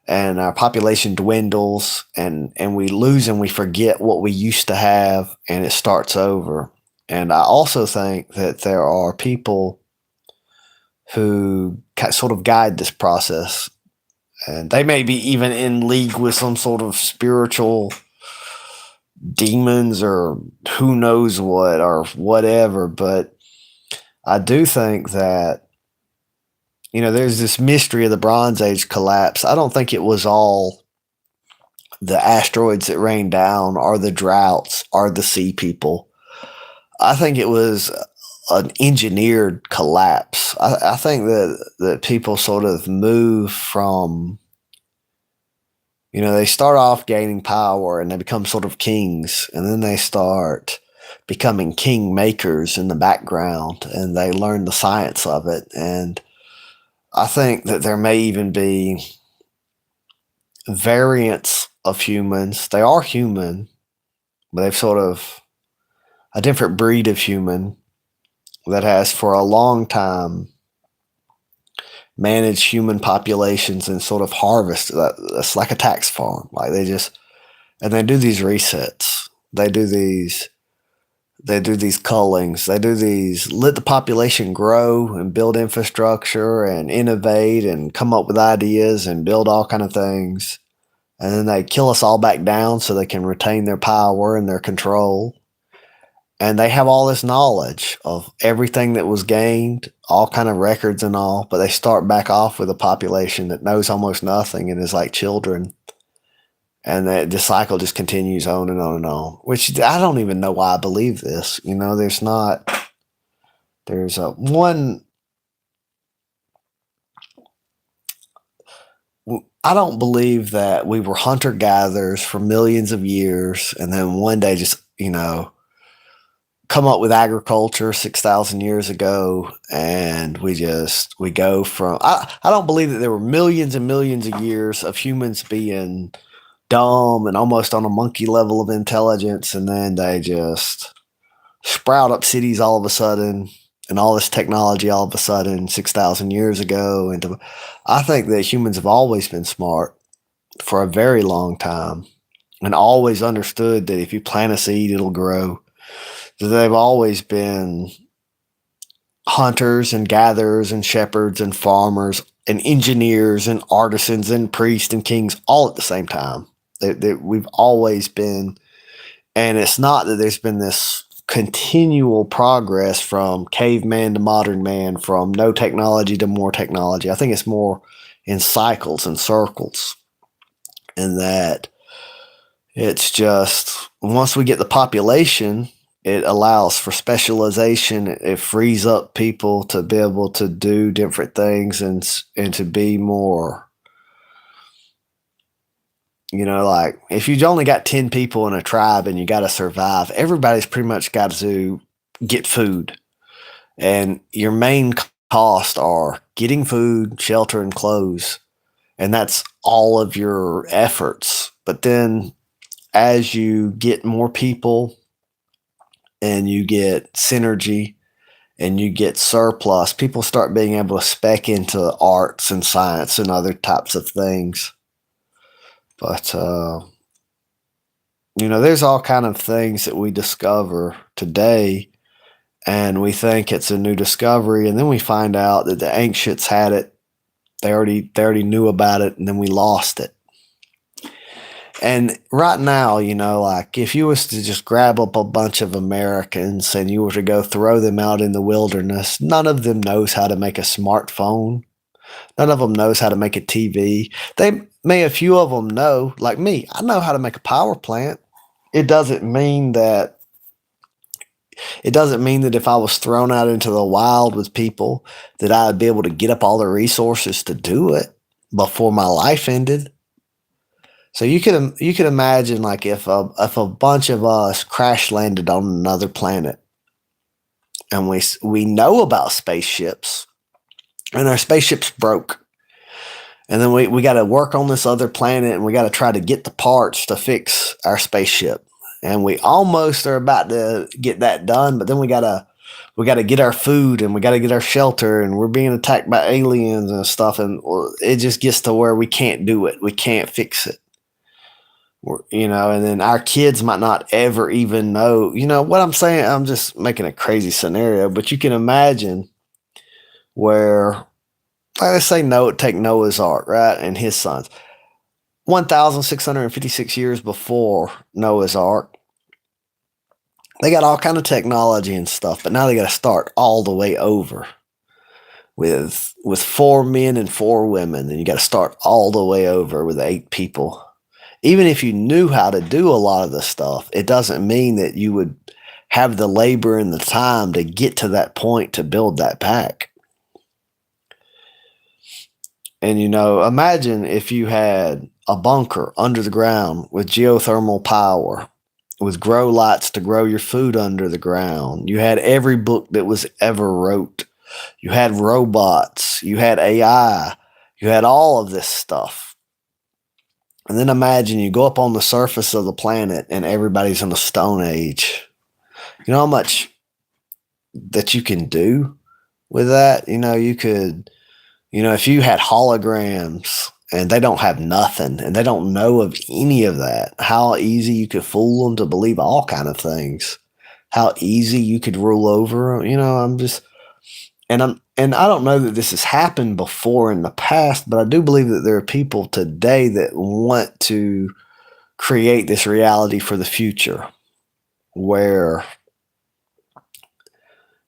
our population dwindles, and we lose and we forget what we used to have, and it starts over. And I also think that there are people who sort of guide this process, and they may be even in league with some sort of spiritual demons or who knows what or whatever. But I do think that, there's this mystery of the Bronze Age collapse. I don't think it was all the asteroids that rained down or the droughts or the sea people. I think it was an engineered collapse. I think that people sort of move from, they start off gaining power and they become sort of kings, and then they start becoming king makers in the background, and they learn the science of it. And I think that there may even be variants of humans. They are human, but they've sort of a different breed of human that has for a long time managed human populations and sort of harvest. That's like a tax farm. Like and they do these resets. They do these cullings. They do these, let the population grow and build infrastructure and innovate and come up with ideas and build all kind of things. And then they kill us all back down so they can retain their power and their control. And they have all this knowledge of everything that was gained, all kind of records and all, but they start back off with a population that knows almost nothing and is like children. And the cycle just continues on and on and on, which I don't even know why I believe this. I don't believe that we were hunter gatherers for millions of years and then one day just, come up with agriculture 6,000 years ago, and we go from, I don't believe that there were millions and millions of years of humans being dumb and almost on a monkey level of intelligence, and then they just sprout up cities all of a sudden and all this technology all of a sudden 6,000 years ago. And I think that humans have always been smart for a very long time and always understood that if you plant a seed, it'll grow. So they've always been hunters and gatherers and shepherds and farmers and engineers and artisans and priests and kings all at the same time. We've always been, and it's not that there's been this continual progress from caveman to modern man, from no technology to more technology. I think it's more in cycles and circles, and that it's just once we get the population, it allows for specialization. It frees up people to be able to do different things and to be more, like if you only got 10 people in a tribe and you got to survive, everybody's pretty much got to get food. And your main costs are getting food, shelter, and clothes. And that's all of your efforts. But then as you get more people, and you get synergy and you get surplus, people start being able to spec into arts and science and other types of things. But, there's all kind of things that we discover today and we think it's a new discovery. And then we find out that the ancients had it. They already knew about it, and then we lost it. And right now, like if you was to just grab up a bunch of Americans and you were to go throw them out in the wilderness, none of them knows how to make a smartphone. None of them knows how to make a TV. A few of them know, like me, I know how to make a power plant. It doesn't mean that if I was thrown out into the wild with people that I would be able to get up all the resources to do it before my life ended. So you could imagine, like if a bunch of us crash landed on another planet, and we know about spaceships, and our spaceship's broke. And then we got to work on this other planet, and we got to try to get the parts to fix our spaceship. And we almost are about to get that done, but then we got to get our food, and we got to get our shelter, and we're being attacked by aliens and stuff, and it just gets to where we can't do it. We can't fix it. And then our kids might not ever even know. You know what I'm saying? I'm just making a crazy scenario, but you can imagine where, let's say, take Noah's Ark, right, and his sons. 1,656 years before Noah's Ark, they got all kind of technology and stuff, but now they got to start all the way over with 4 men and 4 women, and you got to start all the way over with 8 people. Even if you knew how to do a lot of the stuff, it doesn't mean that you would have the labor and the time to get to that point to build that pack. And, imagine if you had a bunker under the ground with geothermal power, with grow lights to grow your food under the ground. You had every book that was ever wrote. You had robots. You had AI. You had all of this stuff. And then imagine you go up on the surface of the planet and everybody's in the Stone Age. You know how much that you can do with that? You could, if you had holograms and they don't have nothing and they don't know of any of that, how easy you could fool them to believe all kind of things. How easy you could rule over. And I don't know that this has happened before in the past, but I do believe that there are people today that want to create this reality for the future where,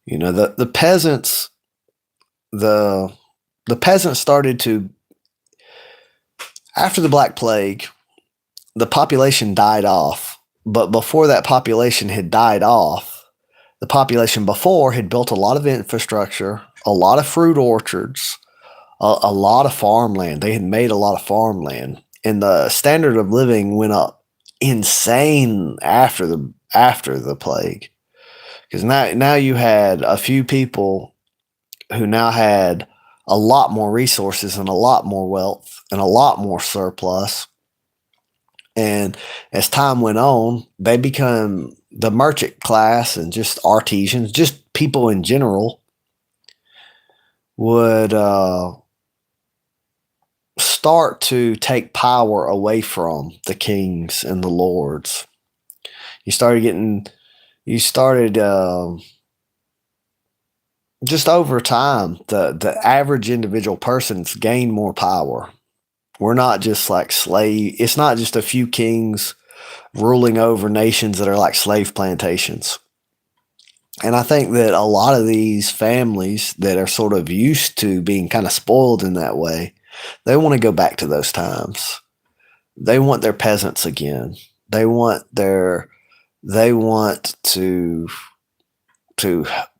the peasants, the peasants started to, after the Black Plague, the population died off. But before that population had died off, the population before had built a lot of infrastructure, a lot of fruit orchards, a lot of farmland. They had made a lot of farmland, and the standard of living went up insane after the plague. Because now you had a few people who now had a lot more resources and a lot more wealth and a lot more surplus. And as time went on, they become the merchant class, and just artisans, just people in general, would start to take power away from the kings and the lords. Just over time, the average individual person's gained more power. We're not just like it's not just a few kings ruling over nations that are like slave plantations. And I think that a lot of these families that are sort of used to being kind of spoiled in that way, they want to go back to those times. They want their peasants again. They want to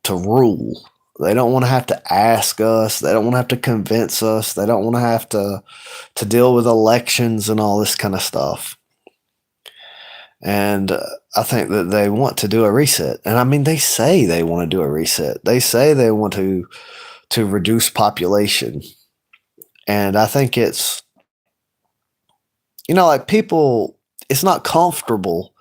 rule. They don't want to have to ask us. They don't want to have to convince us. They don't want to have to deal with elections and all this kind of stuff. And I think that they want to do a reset. And I mean, they say they want to do a reset. They say they want to reduce population. And I think it's, like people, it's not comfortable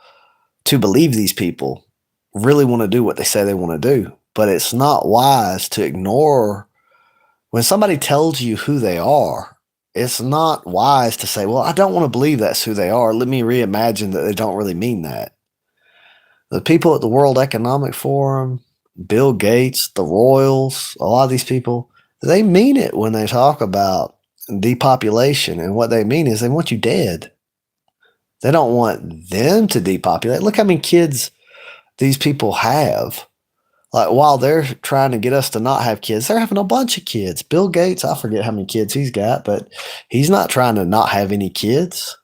to believe these people really want to do what they say they want to do. But it's not wise to ignore when somebody tells you who they are. It's not wise to say, well, I don't want to believe that's who they are. Let me reimagine that they don't really mean that. The people at the World Economic Forum, Bill Gates, the royals, a lot of these people, they mean it when they talk about depopulation. And what they mean is they want you dead. They don't want them to depopulate. Look how many kids these people have. Like, while they're trying to get us to not have kids, they're having a bunch of kids. Bill Gates, I forget how many kids he's got, but he's not trying to not have any kids.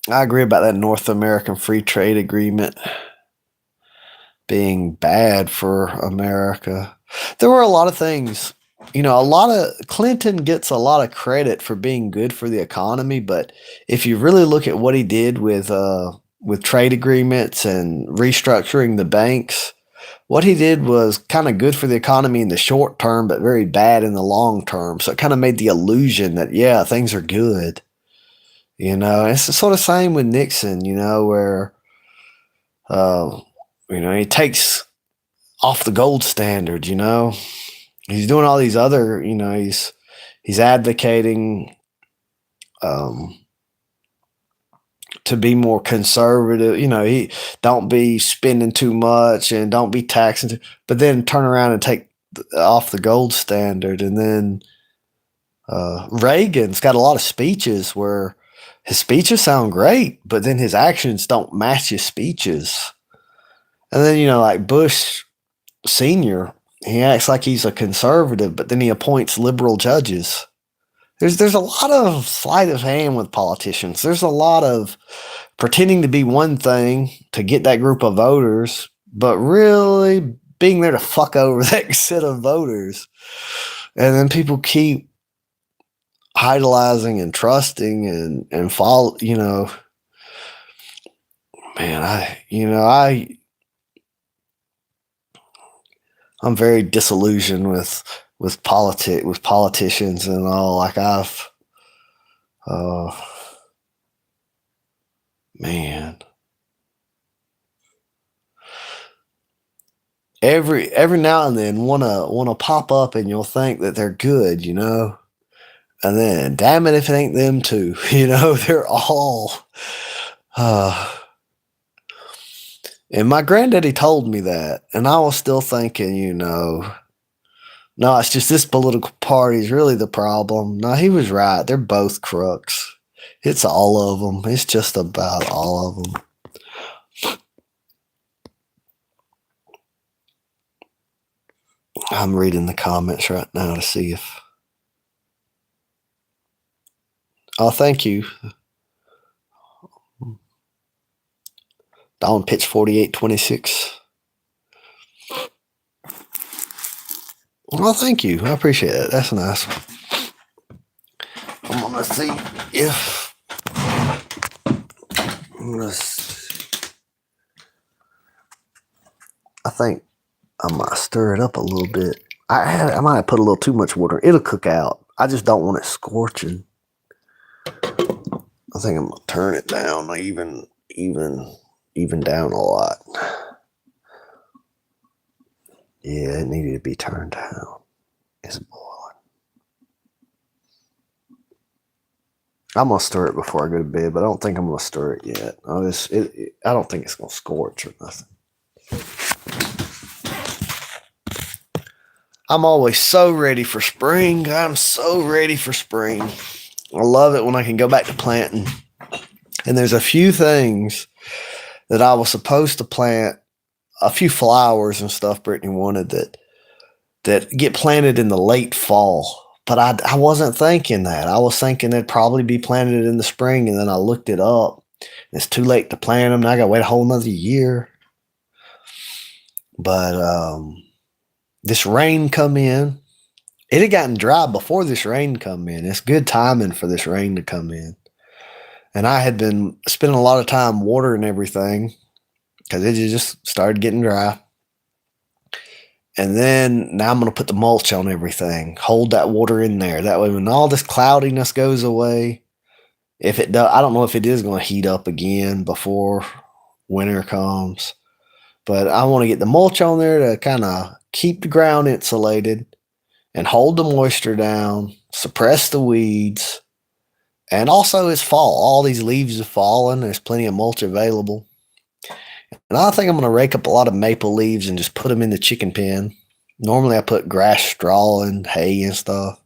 I agree about that North American Free Trade Agreement being bad for America. There were a lot of things, Clinton gets a lot of credit for being good for the economy, but if you really look at what he did with with trade agreements and restructuring the banks. What he did was kind of good for the economy in the short term, but very bad in the long term. So it kind of made the illusion that, yeah, things are good. It's the sort of same with Nixon, where, uh, he takes off the gold standard, he's doing all these other, he's advocating, to be more conservative. He don't be spending too much and don't be taxing, but then turn around and take off the gold standard. And then Reagan's got a lot of speeches where his speeches sound great, but then his actions don't match his speeches. And then, like Bush Sr., he acts like he's a conservative, but then he appoints liberal judges. There's a lot of sleight of hand with politicians. There's a lot of pretending to be one thing to get that group of voters, but really being there to fuck over that set of voters. And then people keep idolizing and trusting and follow, man, I'm very disillusioned with politicians and all. Like man, every now and then wanna pop up and you'll think that they're good, and then damn it if it ain't them too, they're all. And my granddaddy told me that, and I was still thinking, no, it's just this political party's really the problem. No, he was right. They're both crooks. It's all of them. It's just about all of them. I'm reading the comments right now to see if. Oh, thank you. Dawn Pitch 4826. Well, thank you. I appreciate it. That's nice. I'm gonna see if I think I might stir it up a little bit. I might have put a little too much water. It'll cook out. I just don't want it scorching. I think I'm gonna turn it down, even down a lot. Yeah, it needed to be turned down. It's boiling. I'm gonna stir it before I go to bed, but I don't think I'm gonna stir it yet. I don't think it's gonna scorch or nothing. I'm always so ready for spring. I'm so ready for spring. I love it when I can go back to planting. And there's a few things that I was supposed to plant, a few flowers and stuff Brittany wanted that get planted in the late fall. But I wasn't thinking that. I was thinking they'd probably be planted in the spring, and then I looked it up. It's too late to plant them. Now I got to wait a whole nother year. But this rain come in. It had gotten dry before this rain come in. It's good timing for this rain to come in. And I had been spending a lot of time watering everything because it just started getting dry. And then now I'm going to put the mulch on everything. Hold that water in there. That way when all this cloudiness goes away, if it does, I don't know if it is going to heat up again before winter comes. But I want to get the mulch on there to kind of keep the ground insulated and hold the moisture down, suppress the weeds. And also it's fall. All these leaves have fallen. There's plenty of mulch available. And I think I'm going to rake up a lot of maple leaves and just put them in the chicken pen. Normally I put grass straw and hay and stuff.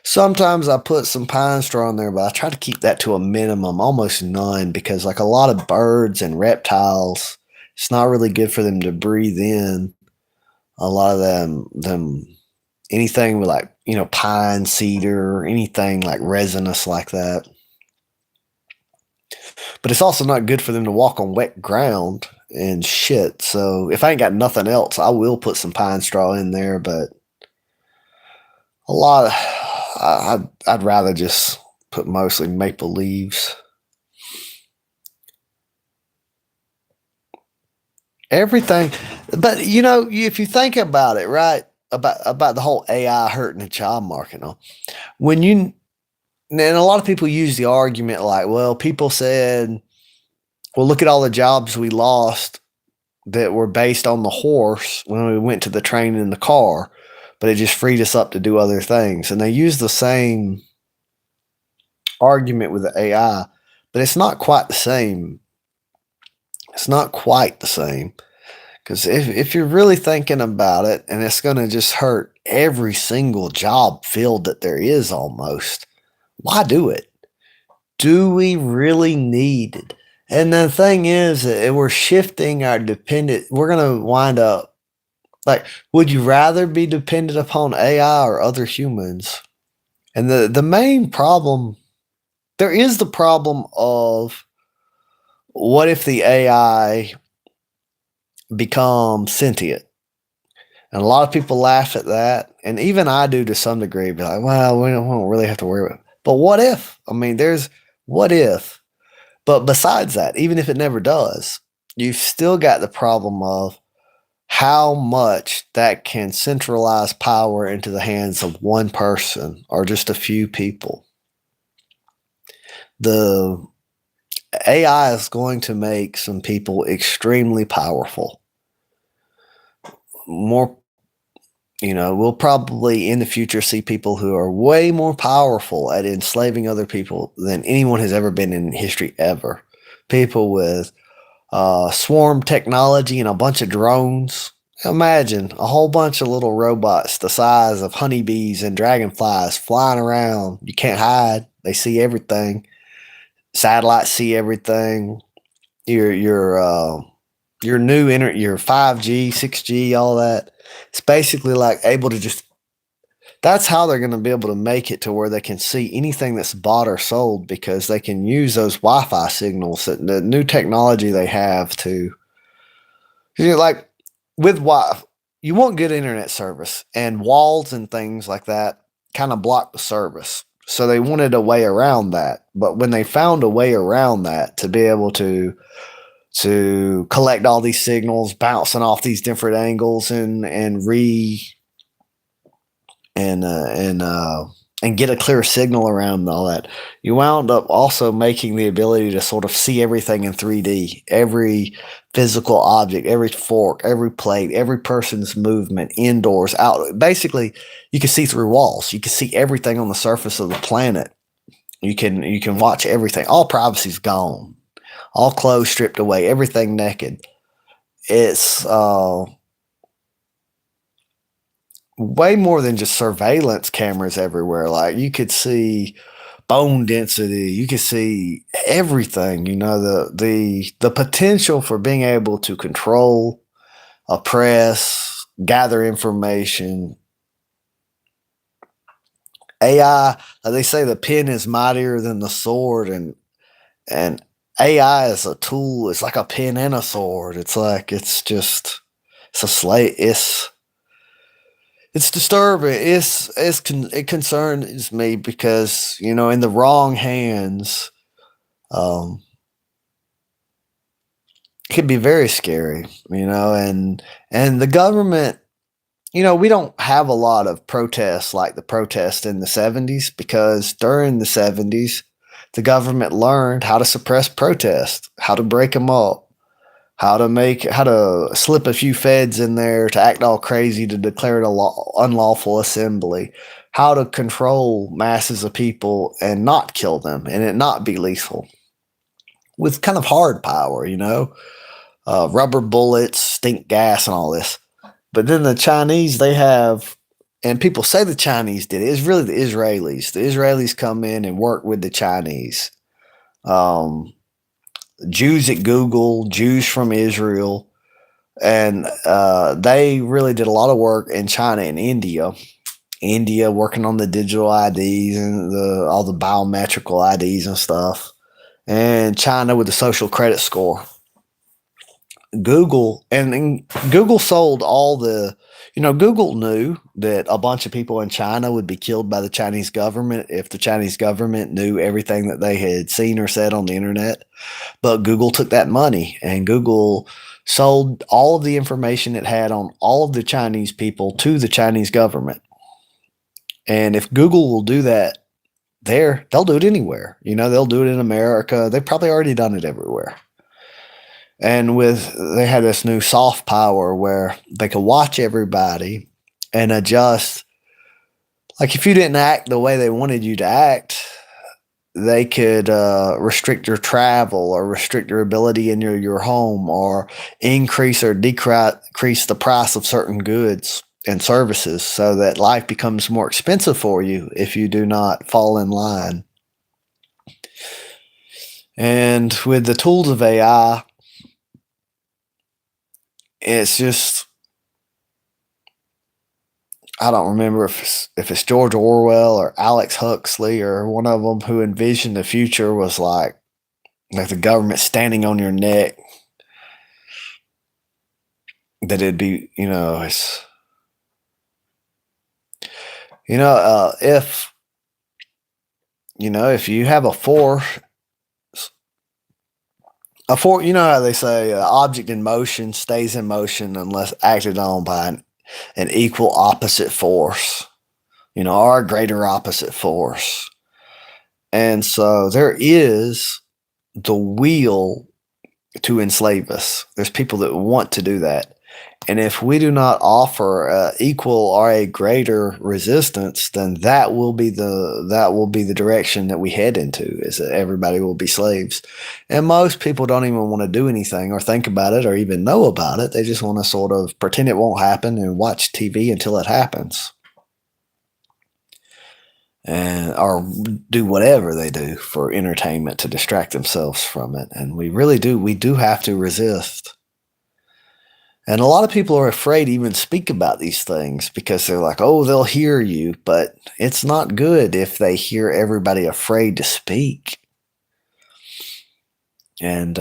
Sometimes I put some pine straw in there, but I try to keep that to a minimum, almost none, because like a lot of birds and reptiles, it's not really good for them to breathe in. A lot of them anything with like, pine, cedar, anything like resinous like that. But it's also not good for them to walk on wet ground and shit. So if I ain't got nothing else, I will put some pine straw in there. But I'd rather just put mostly maple leaves. everything. But if you think about it, right, about the whole AI hurting the job market, when you and a lot of people use the argument like, well, people said, well, look at all the jobs we lost that were based on the horse when we went to the train and the car, but it just freed us up to do other things. And they use the same argument with the AI, but it's not quite the same. It's not quite the same. Because if you're really thinking about it, and it's going to just hurt every single job field that there is almost, why do it? Do we really need it? And the thing is, we're shifting our dependent. We're going to wind up like, would you rather be dependent upon AI or other humans? And the main problem, there is the problem of what if the AI become sentient? And a lot of people laugh at that, and even I do to some degree. Be like, well, we don't really have to worry about it. But what if? I mean, there's what if. But besides that, even if it never does, you've still got the problem of how much that can centralize power into the hands of one person or just a few people. The AI is going to make some people extremely powerful. More, we'll probably in the future see people who are way more powerful at enslaving other people than anyone has ever been in history ever. People with swarm technology and a bunch of drones. Imagine a whole bunch of little robots the size of honeybees and dragonflies flying around. You can't hide. They see everything. Satellites see everything. Your new your 5G, 6G, all that. It's basically like able to just. That's how they're going to be able to make it to where they can see anything that's bought or sold, because they can use those Wi-Fi signals, that the new technology they have to. Like with Wi-Fi, you want good internet service, and walls and things like that kind of block the service. So they wanted a way around that. But when they found a way around that to be able to collect all these signals bouncing off these different angles and get a clear signal around all that, you wound up also making the ability to sort of see everything in 3D, every physical object, every fork, every plate, every person's movement, indoors, out. Basically, you can see through walls. You can see everything on the surface of the planet. You can watch everything. All privacy's gone. All clothes stripped away, everything naked. It's way more than just surveillance cameras everywhere. Like you could see bone density, you could see everything. The potential for being able to control, oppress, gather information. AI, they say the pen is mightier than the sword, and AI is a tool. It's like a pen and a sword. It's like it's a slate. It's disturbing. It concerns me because in the wrong hands, it can be very scary. And the government. We don't have a lot of protests like the protests in the 70s, because during the 70s, the government learned how to suppress protests, how to break them up, how to slip a few feds in there to act all crazy to declare it unlawful assembly, how to control masses of people and not kill them and it not be lethal with kind of hard power, rubber bullets, stink gas and all this. But then the Chinese, they have, and people say the Chinese did it. It's really the Israelis. The Israelis come in and work with the Chinese. Jews at Google, Jews from Israel, and they really did a lot of work in China and India. India working on the digital IDs and all the biometrical IDs and stuff. And China with the social credit score. Google Google sold all the, Google knew that a bunch of people in China would be killed by the Chinese government if the Chinese government knew everything that they had seen or said on the internet. But Google took that money and Google sold all of the information it had on all of the Chinese people to the Chinese government. And if Google will do that there, they'll do it anywhere. They'll do it in America. They've probably already done it everywhere. And they had this new soft power where they could watch everybody and adjust. Like if you didn't act the way they wanted you to act, they could restrict your travel or restrict your ability in your home or increase or decrease the price of certain goods and services so that life becomes more expensive for you if you do not fall in line. And with the tools of AI, it's just, I don't remember if it's George Orwell or Alex Huxley or one of them who envisioned the future was like the government standing on your neck. That it'd be, it's, if you have a force, how they say object in motion stays in motion unless acted on by an equal opposite force, or a greater opposite force. And so there is the will to enslave us. There's people that want to do that. And if we do not offer equal or a greater resistance, then that will be the direction that we head into, is that everybody will be slaves. And most people don't even want to do anything or think about it or even know about it. They just want to sort of pretend it won't happen and watch TV until it happens. Or do whatever they do for entertainment to distract themselves from it. And we do have to resist. And a lot of people are afraid to even speak about these things because they're like, oh, they'll hear you. But it's not good if they hear everybody afraid to speak. And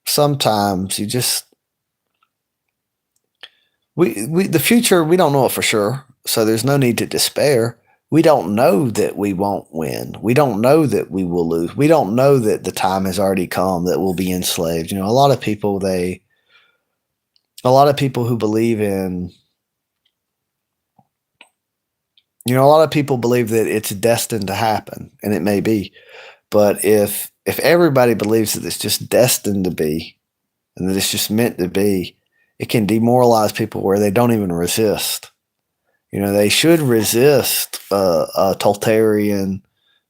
sometimes you just, the future, we don't know it for sure. So there's no need to despair. We don't know that we won't win. We don't know that we will lose. We don't know that the time has already come that we'll be enslaved. A lot of people who believe in, a lot of people believe that it's destined to happen, and it may be. But if everybody believes that it's just destined to be and that it's just meant to be, it can demoralize people where they don't even resist. They should resist a totalitarian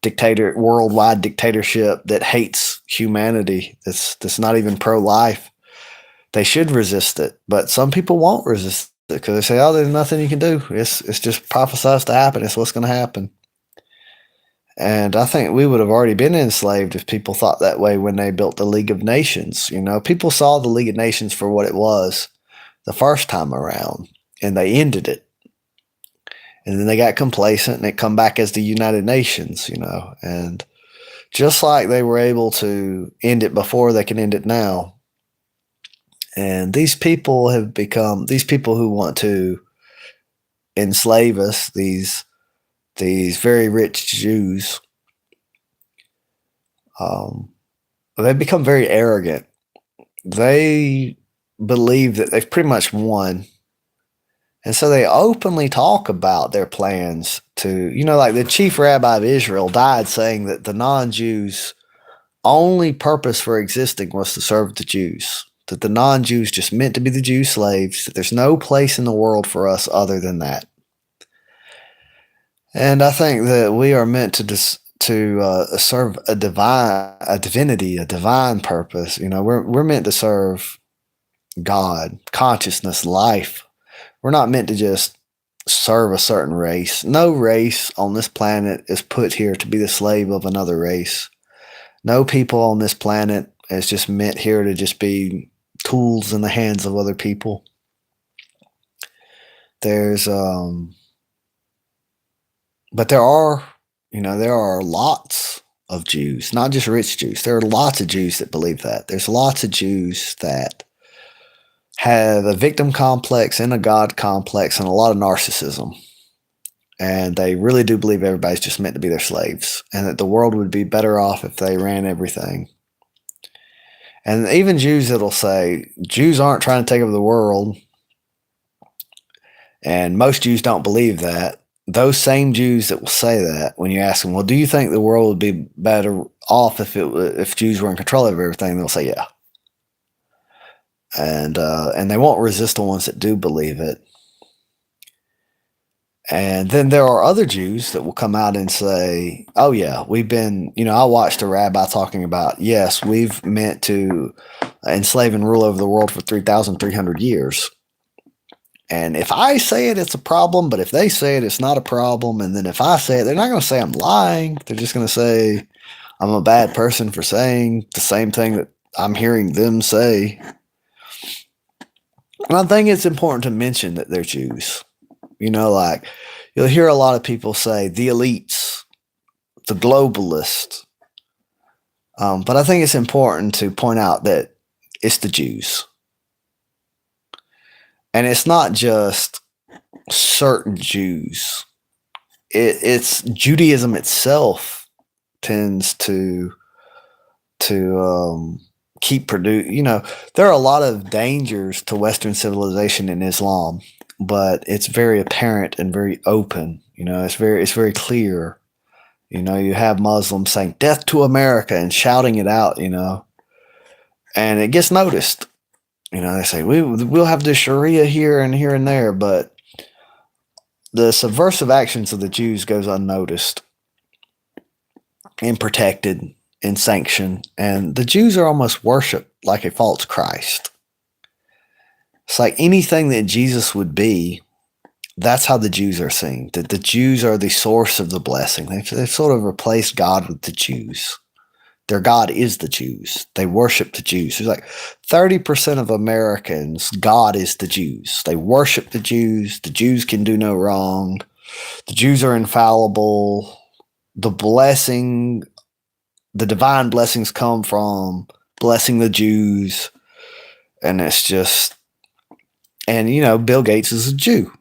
worldwide dictatorship that hates humanity, that's not even pro-life. They should resist it, but some people won't resist it because they say, oh, there's nothing you can do. It's just prophesized to happen. It's what's going to happen. And I think we would have already been enslaved if people thought that way when they built the League of Nations. People saw the League of Nations for what it was the first time around, and they ended it. And then they got complacent, and it come back as the United Nations, And just like they were able to end it before, they can end it now. And these people who want to enslave us, these very rich Jews, they've become very arrogant. They believe that they've pretty much won. And so they openly talk about their plans to, like the chief rabbi of Israel died saying that the non-Jews' only purpose for existing was to serve the Jews. That the non-Jews just meant to be the Jew slaves, that there's no place in the world for us other than that. And I think that we are meant to serve a divinity, a divine purpose. We're meant to serve God, consciousness, life. We're not meant to just serve a certain race. No race on this planet is put here to be the slave of another race. No people on this planet is just meant here to just be tools in the hands of other people. But there are lots of Jews, not just rich Jews. There are lots of Jews that believe that. There's lots of Jews that have a victim complex and a God complex and a lot of narcissism. And they really do believe everybody's just meant to be their slaves and that the world would be better off if they ran everything. And even Jews that'll say Jews aren't trying to take over the world, and most Jews don't believe that. Those same Jews that will say that, when you ask them, well, do you think the world would be better off if Jews were in control of everything? They'll say, yeah. And they won't resist the ones that do believe it. And then there are other Jews that will come out and say, oh, yeah, we've been, I watched a rabbi talking about, yes, we've meant to enslave and rule over the world for 3,300 years. And if I say it, it's a problem. But if they say it, it's not a problem. And then if I say it, they're not going to say I'm lying. They're just going to say I'm a bad person for saying the same thing that I'm hearing them say. And I think it's important to mention that they're Jews. Like you'll hear a lot of people say the elites, the globalists. But I think it's important to point out that it's the Jews. And it's not just certain Jews. It's Judaism itself tends to keep producing. There are a lot of dangers to Western civilization in Islam, but it's very apparent and very open. It's very clear. You have Muslims saying "Death to America" and shouting it out. And it gets noticed. They say we'll have the Sharia here and there, but the subversive actions of the Jews goes unnoticed and protected and sanctioned. And the Jews are almost worshipped like a false Christ. It's like anything that Jesus would be, that's how the Jews are seen. That the Jews are the source of the blessing. They've sort of replaced God with the Jews. Their God is the Jews. They worship the Jews. There's like 30% of Americans, God is the Jews. They worship the Jews. The Jews can do no wrong. The Jews are infallible. The divine blessings come from blessing the Jews. And it's just, and Bill Gates is a Jew.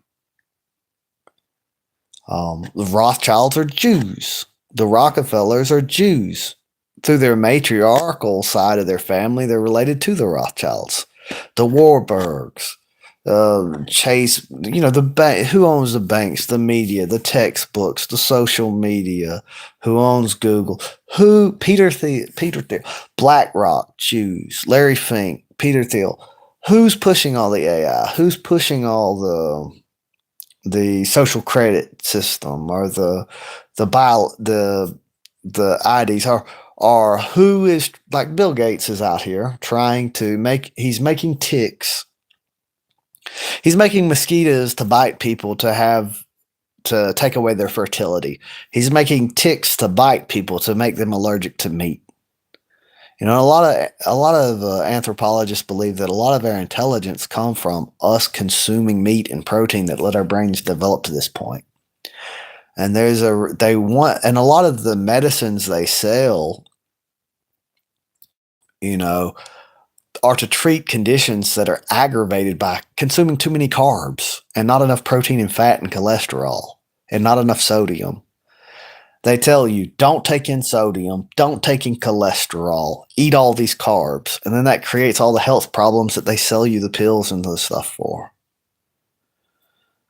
The Rothschilds are Jews. The Rockefellers are Jews. Through their matriarchal side of their family, they're related to the Rothschilds. The Warburgs, Chase, who owns the banks, the media, the textbooks, the social media, who owns Google, Peter Thiel, BlackRock, Jews, Larry Fink, Peter Thiel. Who's pushing all the AI? Who's pushing all the social credit system or the IDs or who is, like Bill Gates is out here trying to he's making ticks. He's making mosquitoes to bite people to take away their fertility. He's making ticks to bite people to make them allergic to meat. A lot of anthropologists believe that a lot of our intelligence come from us consuming meat and protein that let our brains develop to this point. And and a lot of the medicines they sell, are to treat conditions that are aggravated by consuming too many carbs and not enough protein and fat and cholesterol and not enough sodium. They tell you, don't take in sodium, don't take in cholesterol, eat all these carbs. And then that creates all the health problems that they sell you the pills and the stuff for.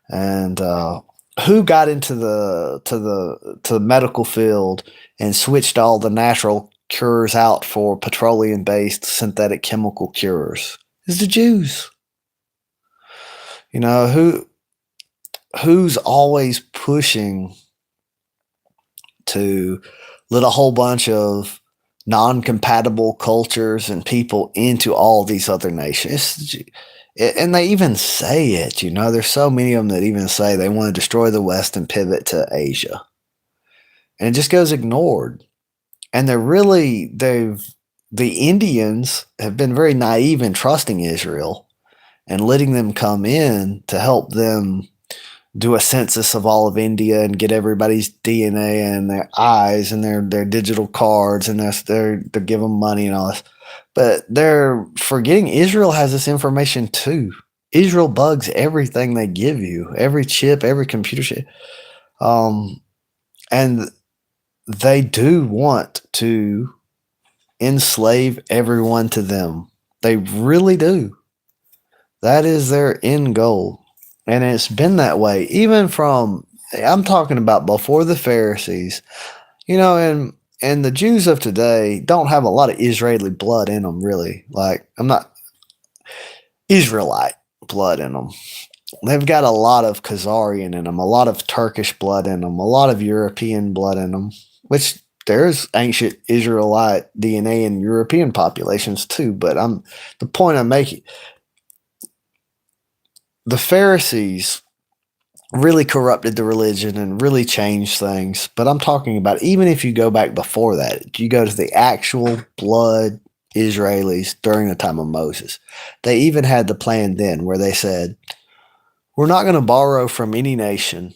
And who got into the medical field and switched all the natural cures out for petroleum-based synthetic chemical cures? Is the Jews. Who's always pushing to let a whole bunch of non-compatible cultures and people into all these other nations. And they even say it, there's so many of them that even say they want to destroy the West and pivot to Asia. And it just goes ignored. And the Indians have been very naive in trusting Israel and letting them come in to help them do a census of all of India and get everybody's DNA and their eyes and their digital cards, and they're give them money and all this. But they're forgetting Israel has this information too. Israel bugs everything they give you, every chip, every computer chip. And they do want to enslave everyone to them. They really do. That is their end goal. And it's been that way even from, I'm talking about before the Pharisees, and the Jews of today don't have a lot of Israeli blood in them, really. Like, I'm not Israelite blood in them. They've got a lot of Khazarian in them, a lot of Turkish blood in them, a lot of European blood in them, which there's ancient Israelite DNA in European populations too. But the point I'm making, the Pharisees really corrupted the religion and really changed things. But I'm talking about even if you go back before that, you go to the actual blood Israelis during the time of Moses. They even had the plan then where they said, we're not going to borrow from any nation.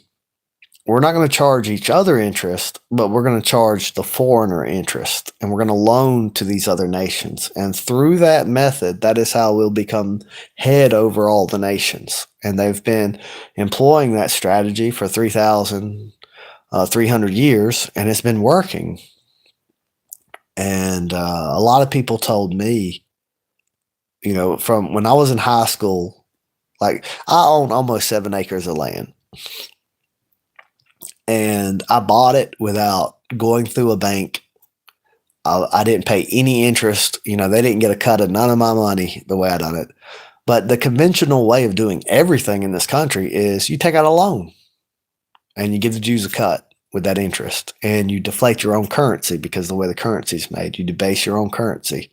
We're not going to charge each other interest, but we're going to charge the foreigner interest, and we're going to loan to these other nations. And through that method, that is how we'll become head over all the nations. And they've been employing that strategy for 3,300 years, and it's been working. And a lot of people told me, from when I was in high school, like I own almost 7 acres of land. And I bought it without going through a bank. I didn't pay any interest. They didn't get a cut of none of my money the way I done it. But the conventional way of doing everything in this country is you take out a loan and you give the Jews a cut with that interest, and you deflate your own currency because the way the currency is made, you debase your own currency.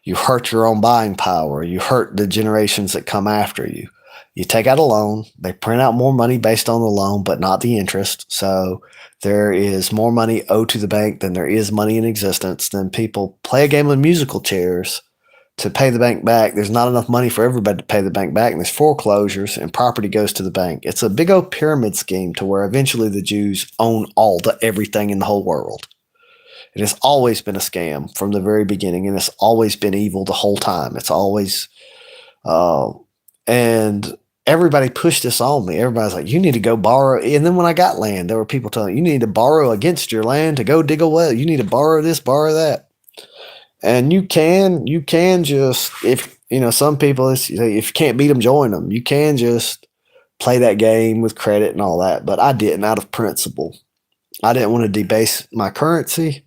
You hurt your own buying power. You hurt the generations that come after you. You take out a loan. They print out more money based on the loan, but not the interest. So there is more money owed to the bank than there is money in existence. Then people play a game of musical chairs to pay the bank back. There's not enough money for everybody to pay the bank back, and there's foreclosures, and property goes to the bank. It's a big old pyramid scheme to where eventually the Jews own everything in the whole world. It has always been a scam from the very beginning, and it's always been evil the whole time. It's always, and everybody pushed this on me. Everybody's like, you need to go borrow. And then when I got land, there were people telling me, you need to borrow against your land to go dig a well. You need to borrow this, borrow that. And you can just, if, some people, if you can't beat them, join them. You can just play that game with credit and all that. But I didn't, out of principle. I didn't want to debase my currency.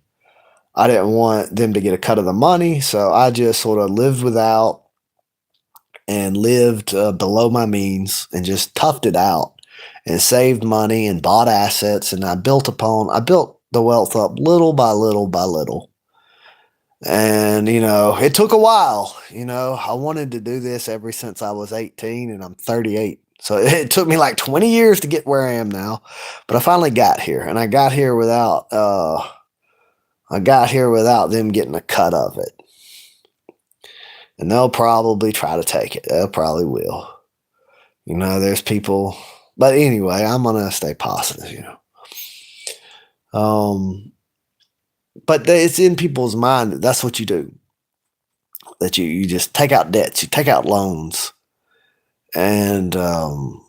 I didn't want them to get a cut of the money. So I just sort of lived without and lived below my means and just toughed it out and saved money and bought assets. And I built the wealth up little by little by little. And, it took a while. I wanted to do this ever since I was 18, and I'm 38. So it took me like 20 years to get where I am now. But I finally got here, and I got here without them getting a cut of it. And they'll probably try to take it. They'll probably will. There's people. But anyway, I'm going to stay positive, But it's in people's mind that that's what you do. That you just take out debts, you take out loans, and that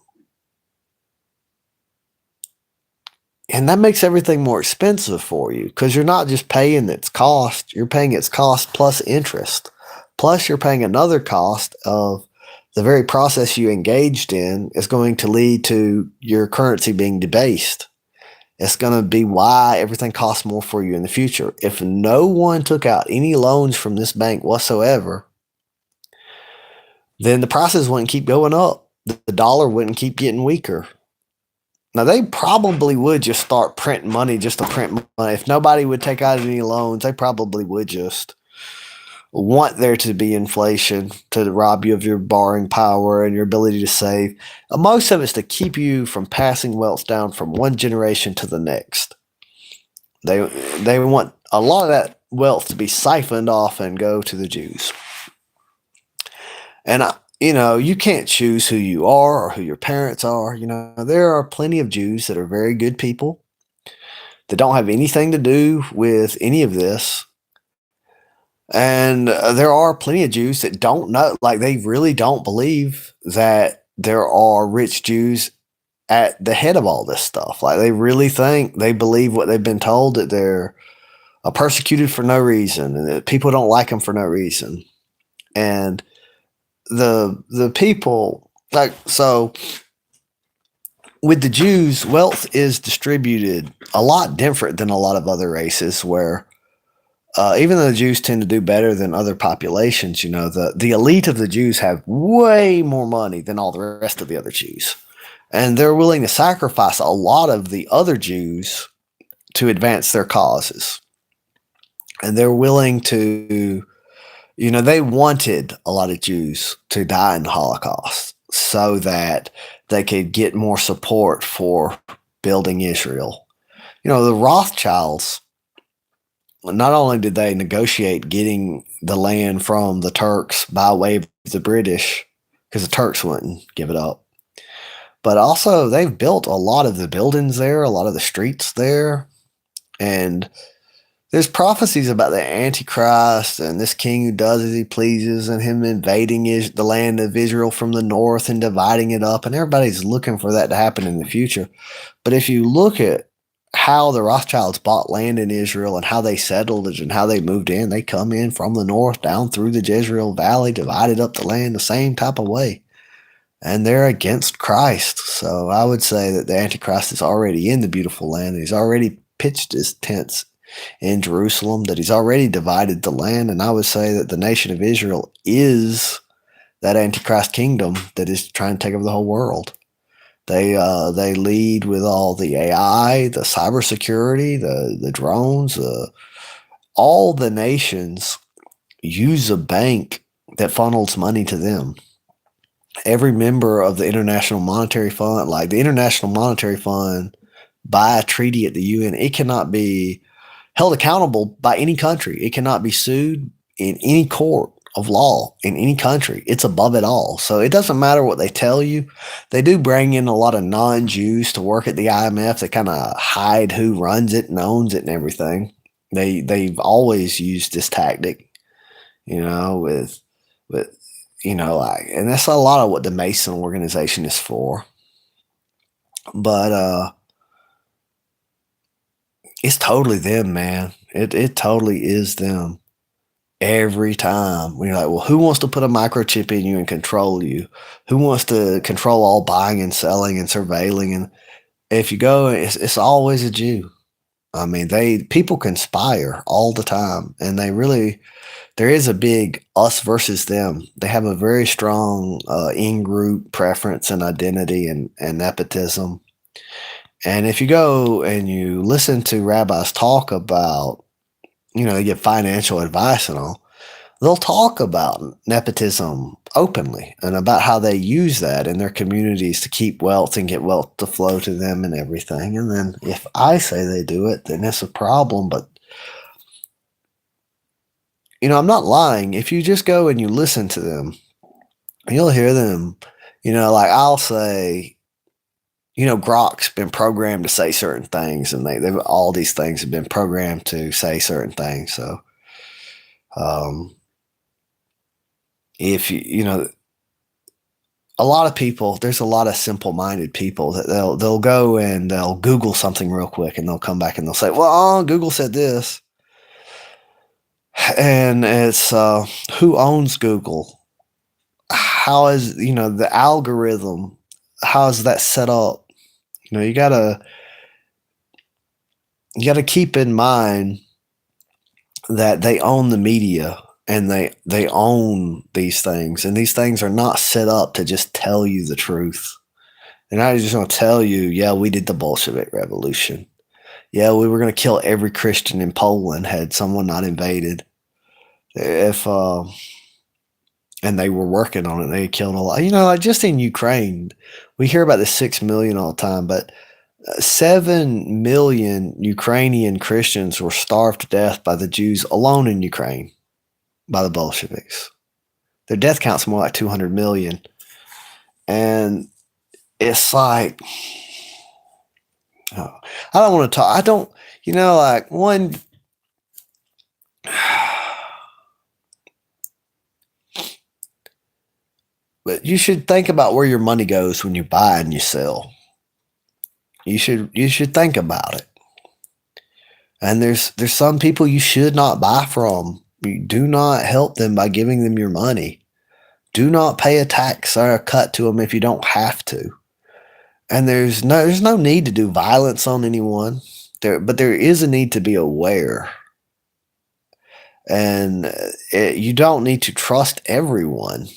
makes everything more expensive for you because you're not just paying its cost, you're paying its cost plus interest. Plus, you're paying another cost of the very process you engaged in is going to lead to your currency being debased. It's going to be why everything costs more for you in the future. If no one took out any loans from this bank whatsoever, then the prices wouldn't keep going up. The dollar wouldn't keep getting weaker. Now, they probably would just start printing money just to print money. If nobody would take out any loans, they probably would just want there to be inflation to rob you of your borrowing power and your ability to save. Most of it's to keep you from passing wealth down from one generation to the next. They want a lot of that wealth to be siphoned off and go to the Jews. And you can't choose who you are or who your parents are. There are plenty of Jews that are very good people that don't have anything to do with any of this. And there are plenty of Jews that don't know, like they really don't believe that there are rich Jews at the head of all this stuff. Like they really think, they believe what they've been told, that they're persecuted for no reason, and that people don't like him for no reason. And the people, like, so with the Jews, wealth is distributed a lot different than a lot of other races, where even though the Jews tend to do better than other populations, the elite of the Jews have way more money than all the rest of the other Jews. And they're willing to sacrifice a lot of the other Jews to advance their causes. And they're willing to, they wanted a lot of Jews to die in the Holocaust so that they could get more support for building Israel. The Rothschilds, not only did they negotiate getting the land from the Turks by way of the British, because the Turks wouldn't give it up, but also they've built a lot of the buildings there, a lot of the streets there. And there's prophecies about the Antichrist and this king who does as he pleases, and him invading the land of Israel from the north and dividing it up. And everybody's looking for that to happen in the future. But if you look at how the Rothschilds bought land in Israel and how they settled it and how they moved in, they come in from the north down through the Jezreel Valley, divided up the land the same type of way. And they're against Christ. So I would say that the Antichrist is already in the beautiful land. He's already pitched his tents in Jerusalem, that he's already divided the land. And I would say that the nation of Israel is that Antichrist kingdom that is trying to take over the whole world. They lead with all the AI, the cybersecurity, the drones. All the nations use a bank that funnels money to them. Every member of the International Monetary Fund, like the International Monetary Fund, by a treaty at the UN, it cannot be held accountable by any country. It cannot be sued in any court of law in any country. It's above it all. So it doesn't matter what they tell you. They do bring in a lot of non-Jews to work at the IMF. They kind of hide who runs it and owns it and everything. They've always used this tactic, with and that's a lot of what the Mason organization is for. But it's totally them, man. It totally is them. Every time we're like, well, who wants to put a microchip in you and control you? Who wants to control all buying and selling and surveilling? And if you go, it's always a Jew. I mean, people conspire all the time, and there is a big us versus them. They have a very strong in-group preference and identity and nepotism. And if you go and you listen to rabbis talk about, they get financial advice and all, they'll talk about nepotism openly and about how they use that in their communities to keep wealth and get wealth to flow to them and everything. And then if I say they do it, then it's a problem. But, I'm not lying. If you just go and you listen to them, you'll hear them, like I'll say, Grok's been programmed to say certain things, and they've all these things have been programmed to say certain things. So, if a lot of people, there's a lot of simple-minded people that they'll go and they'll Google something real quick, and they'll come back and they'll say, well, Google said this. And it's who owns Google? How is, the algorithm, how is that set up? You gotta keep in mind that they own the media, and they own these things, and these things are not set up to just tell you the truth. They're not just going to tell you, yeah, we did the Bolshevik Revolution. Yeah, we were going to kill every Christian in Poland had someone not invaded. And they were working on it. They killed a lot. Like just in Ukraine, we hear about the 6 million all the time, but 7 million Ukrainian Christians were starved to death by the Jews alone in Ukraine, by the Bolsheviks. Their death count's more like 200 million. And it's like, I don't want to talk. I don't, like one. But you should think about where your money goes when you buy and you sell. You should think about it. And there's some people you should not buy from. You do not help them by giving them your money. Do not pay a tax or a cut to them if you don't have to. And there's no need to do violence on anyone. But there is a need to be aware. And you don't need to trust everyone.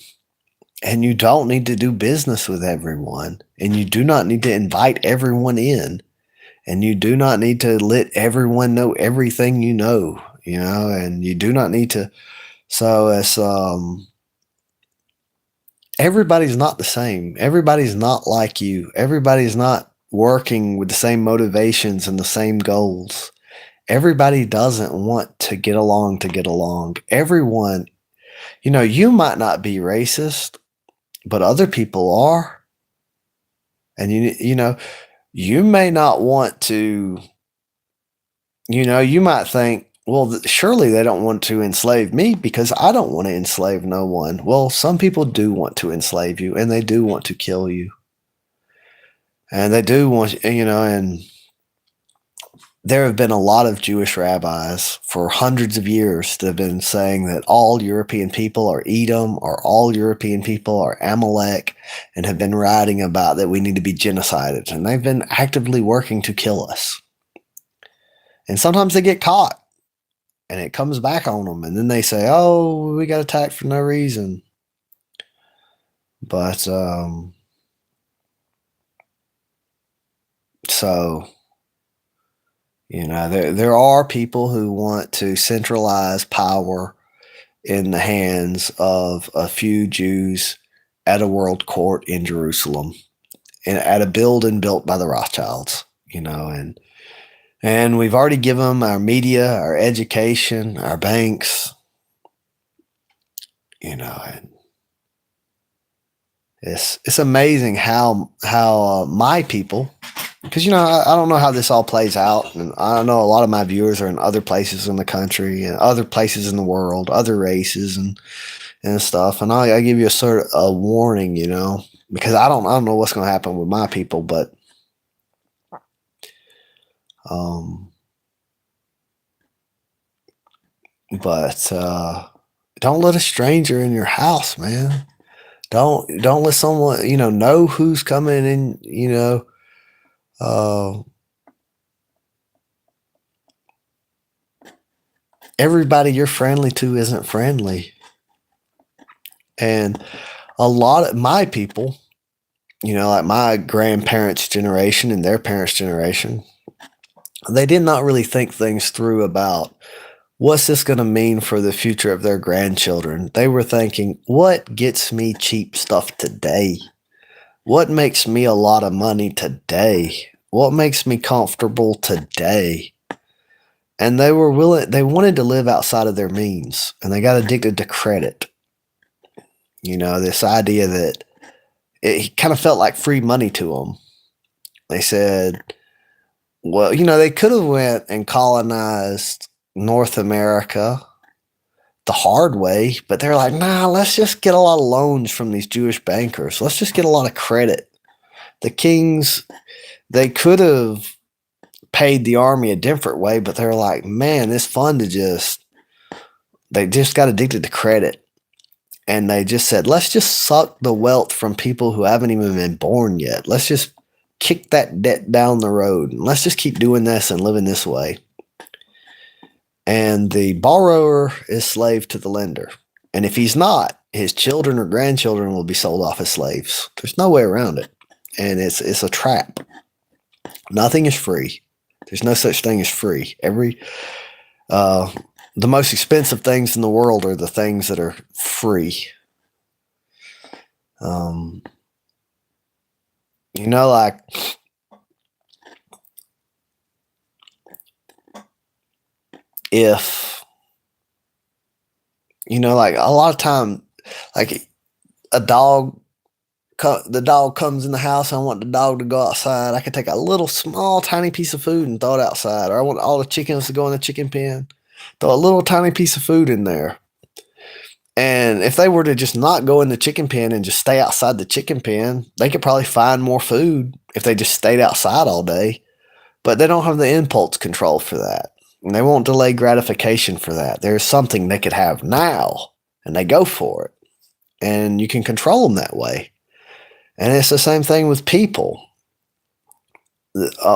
And you don't need to do business with everyone. And you do not need to invite everyone in. And you do not need to let everyone know everything you know, and you do not need to. So it's, everybody's not the same. Everybody's not like you. Everybody's not working with the same motivations and the same goals. Everybody doesn't want to get along to get along. Everyone, you might not be racist, but other people are. And you may not want to, you might think, well, surely they don't want to enslave me because I don't want to enslave no one. Well, some people do want to enslave you, and they do want to kill you. And they do want, and there have been a lot of Jewish rabbis for hundreds of years that have been saying that all European people are Edom, or all European people are Amalek, and have been writing about that we need to be genocided. And they've been actively working to kill us. And sometimes they get caught, and it comes back on them. And then they say, oh, we got attacked for no reason. But, so... there are people who want to centralize power in the hands of a few Jews at a world court in Jerusalem, and at a building built by the Rothschilds, and we've already given them our media, our education, our banks, and it's amazing how my people. Because, I don't know how this all plays out. And I know a lot of my viewers are in other places in the country and other places in the world, other races and stuff. And I give you a sort of a warning, because I don't know what's going to happen with my people, but don't let a stranger in your house, man. Don't let someone, know who's coming in, everybody you're friendly to isn't friendly. And a lot of my people, like my grandparents' generation and their parents' generation, they did not really think things through about what's this going to mean for the future of their grandchildren. They were thinking, what gets me cheap stuff today? What makes me a lot of money today? What makes me comfortable today? And they wanted to live outside of their means, and they got addicted to credit. This idea that it kind of felt like free money to them. They said, well, they could have went and colonized North America the hard way, but they're like, nah, let's just get a lot of loans from these Jewish bankers. Let's just get a lot of credit. The kings, they could have paid the army a different way, but they're like, man, it's fun to they just got addicted to credit. And they just said, let's just suck the wealth from people who haven't even been born yet. Let's just kick that debt down the road. And let's just keep doing this and living this way. And the borrower is slave to the lender. And if he's not, his children or grandchildren will be sold off as slaves. There's no way around it. And it's a trap. Nothing is free. There's no such thing as free. The most expensive things in the world are the things that are free. Like if, like a lot of time, like the dog comes in the house, and I want the dog to go outside. I could take a little small tiny piece of food and throw it outside. Or I want all the chickens to go in the chicken pen, throw a little tiny piece of food in there. And if they were to just not go in the chicken pen and just stay outside the chicken pen, they could probably find more food if they just stayed outside all day. But they don't have the impulse control for that. And they won't delay gratification for that. There's something they could have now, and they go for it. And you can control them that way. And it's the same thing with people.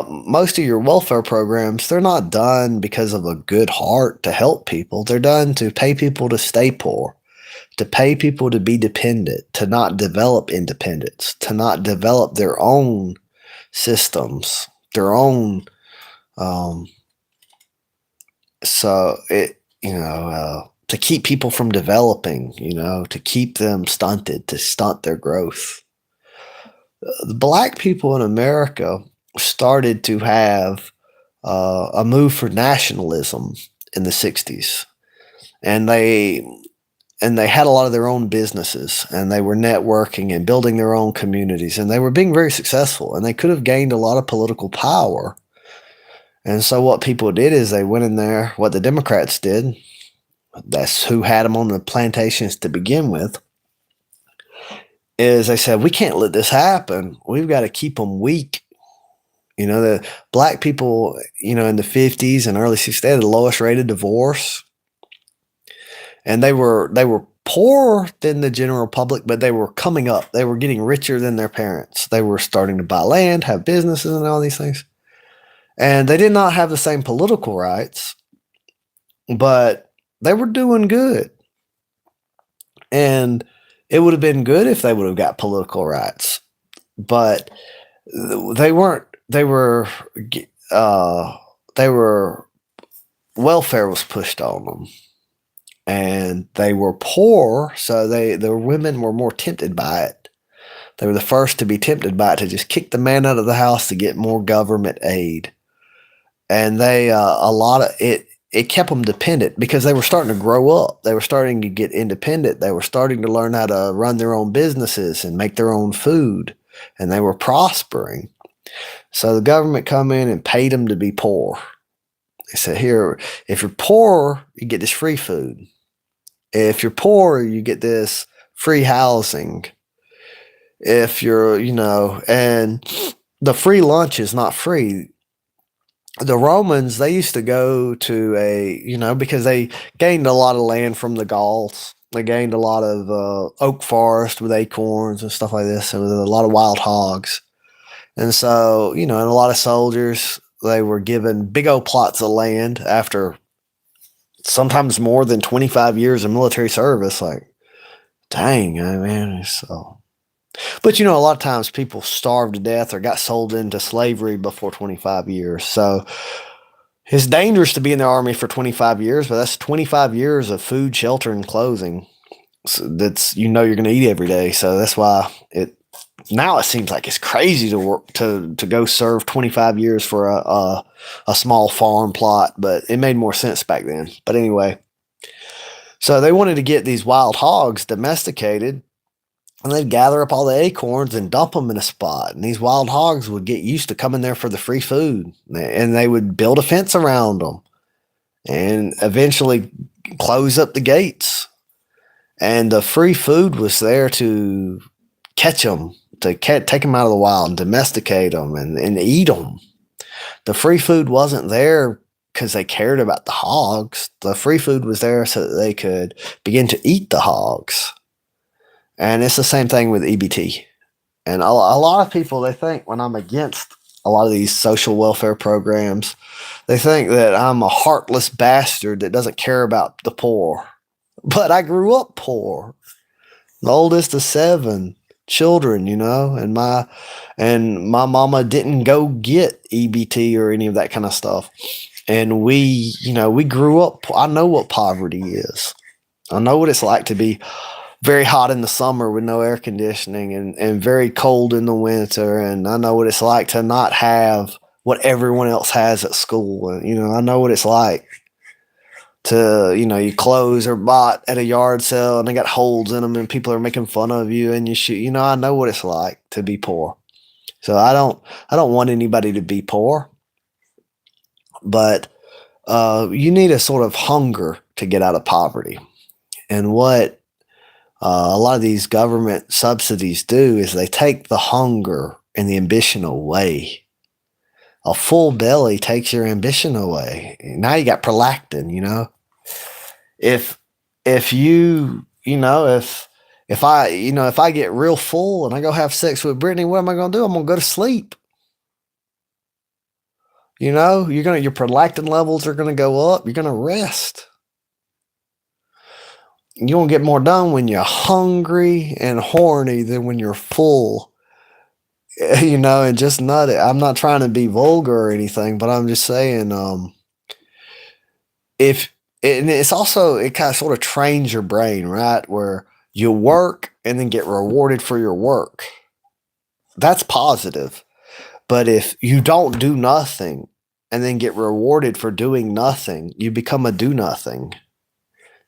Most of your welfare programs, they're not done because of a good heart to help people. They're done to pay people to stay poor, to pay people to be dependent, to not develop independence, to not develop their own systems, their own. So it, to keep people from developing, to keep them stunted, to stunt their growth. The black people in America started to have a move for nationalism in the 60s. And they had a lot of their own businesses, and they were networking and building their own communities, and they were being very successful, and they could have gained a lot of political power. And so what people did is they went in there, what the Democrats did, that's who had them on the plantations to begin with, is they said, we can't let this happen. We've got to keep them weak. The black people, in the 50s and early 60s, they had the lowest rate of divorce. And they were poorer than the general public, but they were coming up. They were getting richer than their parents. They were starting to buy land, have businesses, and all these things. And they did not have the same political rights, but they were doing good. And it would have been good if they would have got political rights, but they weren't. They were welfare was pushed on them, and they were poor, so the women were more tempted by it. They were the first to be tempted by it, to just kick the man out of the house to get more government aid. And they a lot of it kept them dependent because they were starting to grow up. They were starting to get independent. They were starting to learn how to run their own businesses and make their own food, and they were prospering. So the government come in and paid them to be poor. They said, here, if you're poor, you get this free food. If you're poor, you get this free housing. If you're, and the free lunch is not free. The Romans, they used to go to because they gained a lot of land from the Gauls. They gained a lot of oak forest with acorns and stuff like this, and with a lot of wild hogs. And so, and a lot of soldiers, they were given big old plots of land after sometimes more than 25 years of military service. Like, dang, man. So, but a lot of times people starved to death or got sold into slavery before 25 years. So it's dangerous to be in the army for 25 years, but that's 25 years of food, shelter, and clothing. So that's, you're going to eat every day. So that's why now it seems like it's crazy to work to go serve 25 years for a small farm plot, but it made more sense back then. But anyway, so they wanted to get these wild hogs domesticated, and they'd gather up all the acorns and dump them in a spot. And these wild hogs would get used to coming there for the free food, and they would build a fence around them and eventually close up the gates. And the free food was there to catch them, to take them out of the wild and domesticate them and eat them. The free food wasn't there because they cared about the hogs. The free food was there so that they could begin to eat the hogs. And it's the same thing with EBT. And a lot of people, they think when I'm against a lot of these social welfare programs, they think that I'm a heartless bastard that doesn't care about the poor. But I grew up poor. The oldest of 7 children, and my mama didn't go get EBT or any of that kind of stuff. And we grew up. I know what poverty is. I know what it's like to be very hot in the summer with no air conditioning and very cold in the winter. And I know what it's like to not have what everyone else has at school. And, I know what it's like to, your clothes are bought at a yard sale and they got holes in them and people are making fun of you and you shoot, I know what it's like to be poor. So I don't want anybody to be poor, but you need a sort of hunger to get out of poverty. And what a lot of these government subsidies do is they take the hunger and the ambition away. a full belly takes your ambition away. Now you got prolactin, if if I get real full and I go have sex with Brittany, what am I gonna do? I'm gonna go to sleep. Your prolactin levels are gonna go up. You're gonna rest. You're gonna get more done when you're hungry and horny than when you're full. And just nut it. I'm not trying to be vulgar or anything, but I'm just saying, if and it's also, it kind of sort of trains your brain, right? Where you work and then get rewarded for your work. That's positive. But if you don't do nothing and then get rewarded for doing nothing, you become a do nothing.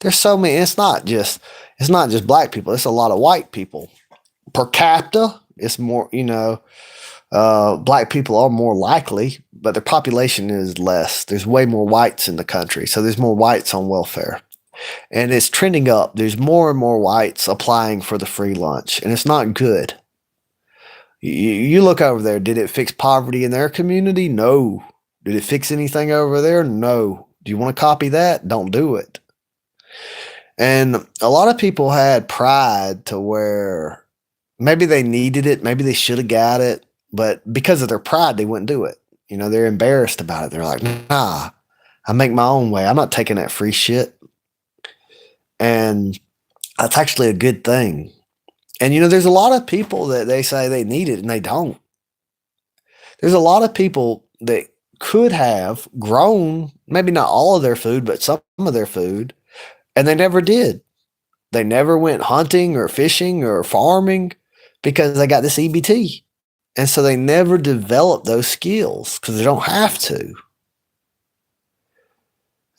There's so many, it's not just black people, it's a lot of white people. Per capita, it's more, black people are more likely, but their population is less. There's way more whites in the country, so there's more whites on welfare. And it's trending up. There's more and more whites applying for the free lunch, and it's not good. You look over there. Did it fix poverty in their community? No. Did it fix anything over there? No. Do you want to copy that? Don't do it. And a lot of people had pride to where maybe they needed it, maybe they should have got it, but because of their pride, they wouldn't do it. They're embarrassed about it. They're like, nah, I make my own way. I'm not taking that free shit. And that's actually a good thing. And, there's a lot of people that they say they need it and they don't. There's a lot of people that could have grown, maybe not all of their food, but some of their food, and they never did. They never went hunting or fishing or farming because they got this EBT. And so they never developed those skills because they don't have to.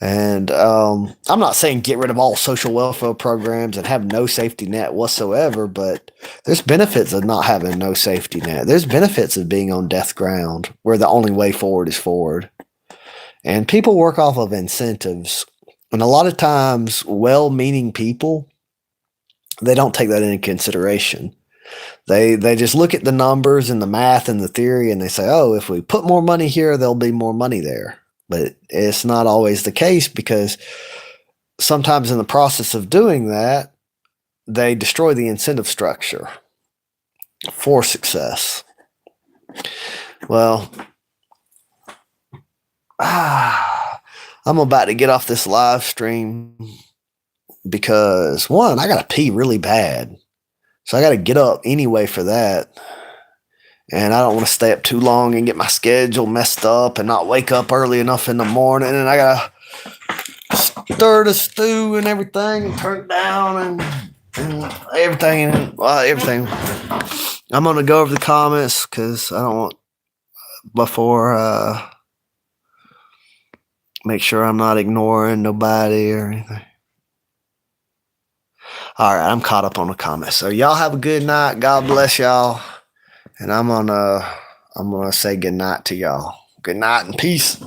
And I'm not saying get rid of all social welfare programs and have no safety net whatsoever, but there's benefits of not having no safety net. There's benefits of being on death ground where the only way forward is forward. And people work off of incentives. And a lot of times, well-meaning people, they don't take that into consideration. They just look at the numbers and the math and the theory and they say, oh, if we put more money here, there'll be more money there. But it's not always the case because sometimes in the process of doing that, they destroy the incentive structure for success. Well, I'm about to get off this live stream because, one, I got to pee really bad. So I got to get up anyway for that. And I don't want to stay up too long and get my schedule messed up and not wake up early enough in the morning. And I got to stir the stew and everything and turn it down and everything. Everything. I'm going to go over the comments because I don't want, make sure I'm not ignoring nobody or anything. All right, I'm caught up on the comments. So y'all have a good night. God bless y'all. And I'm gonna say good night to y'all. Good night and peace.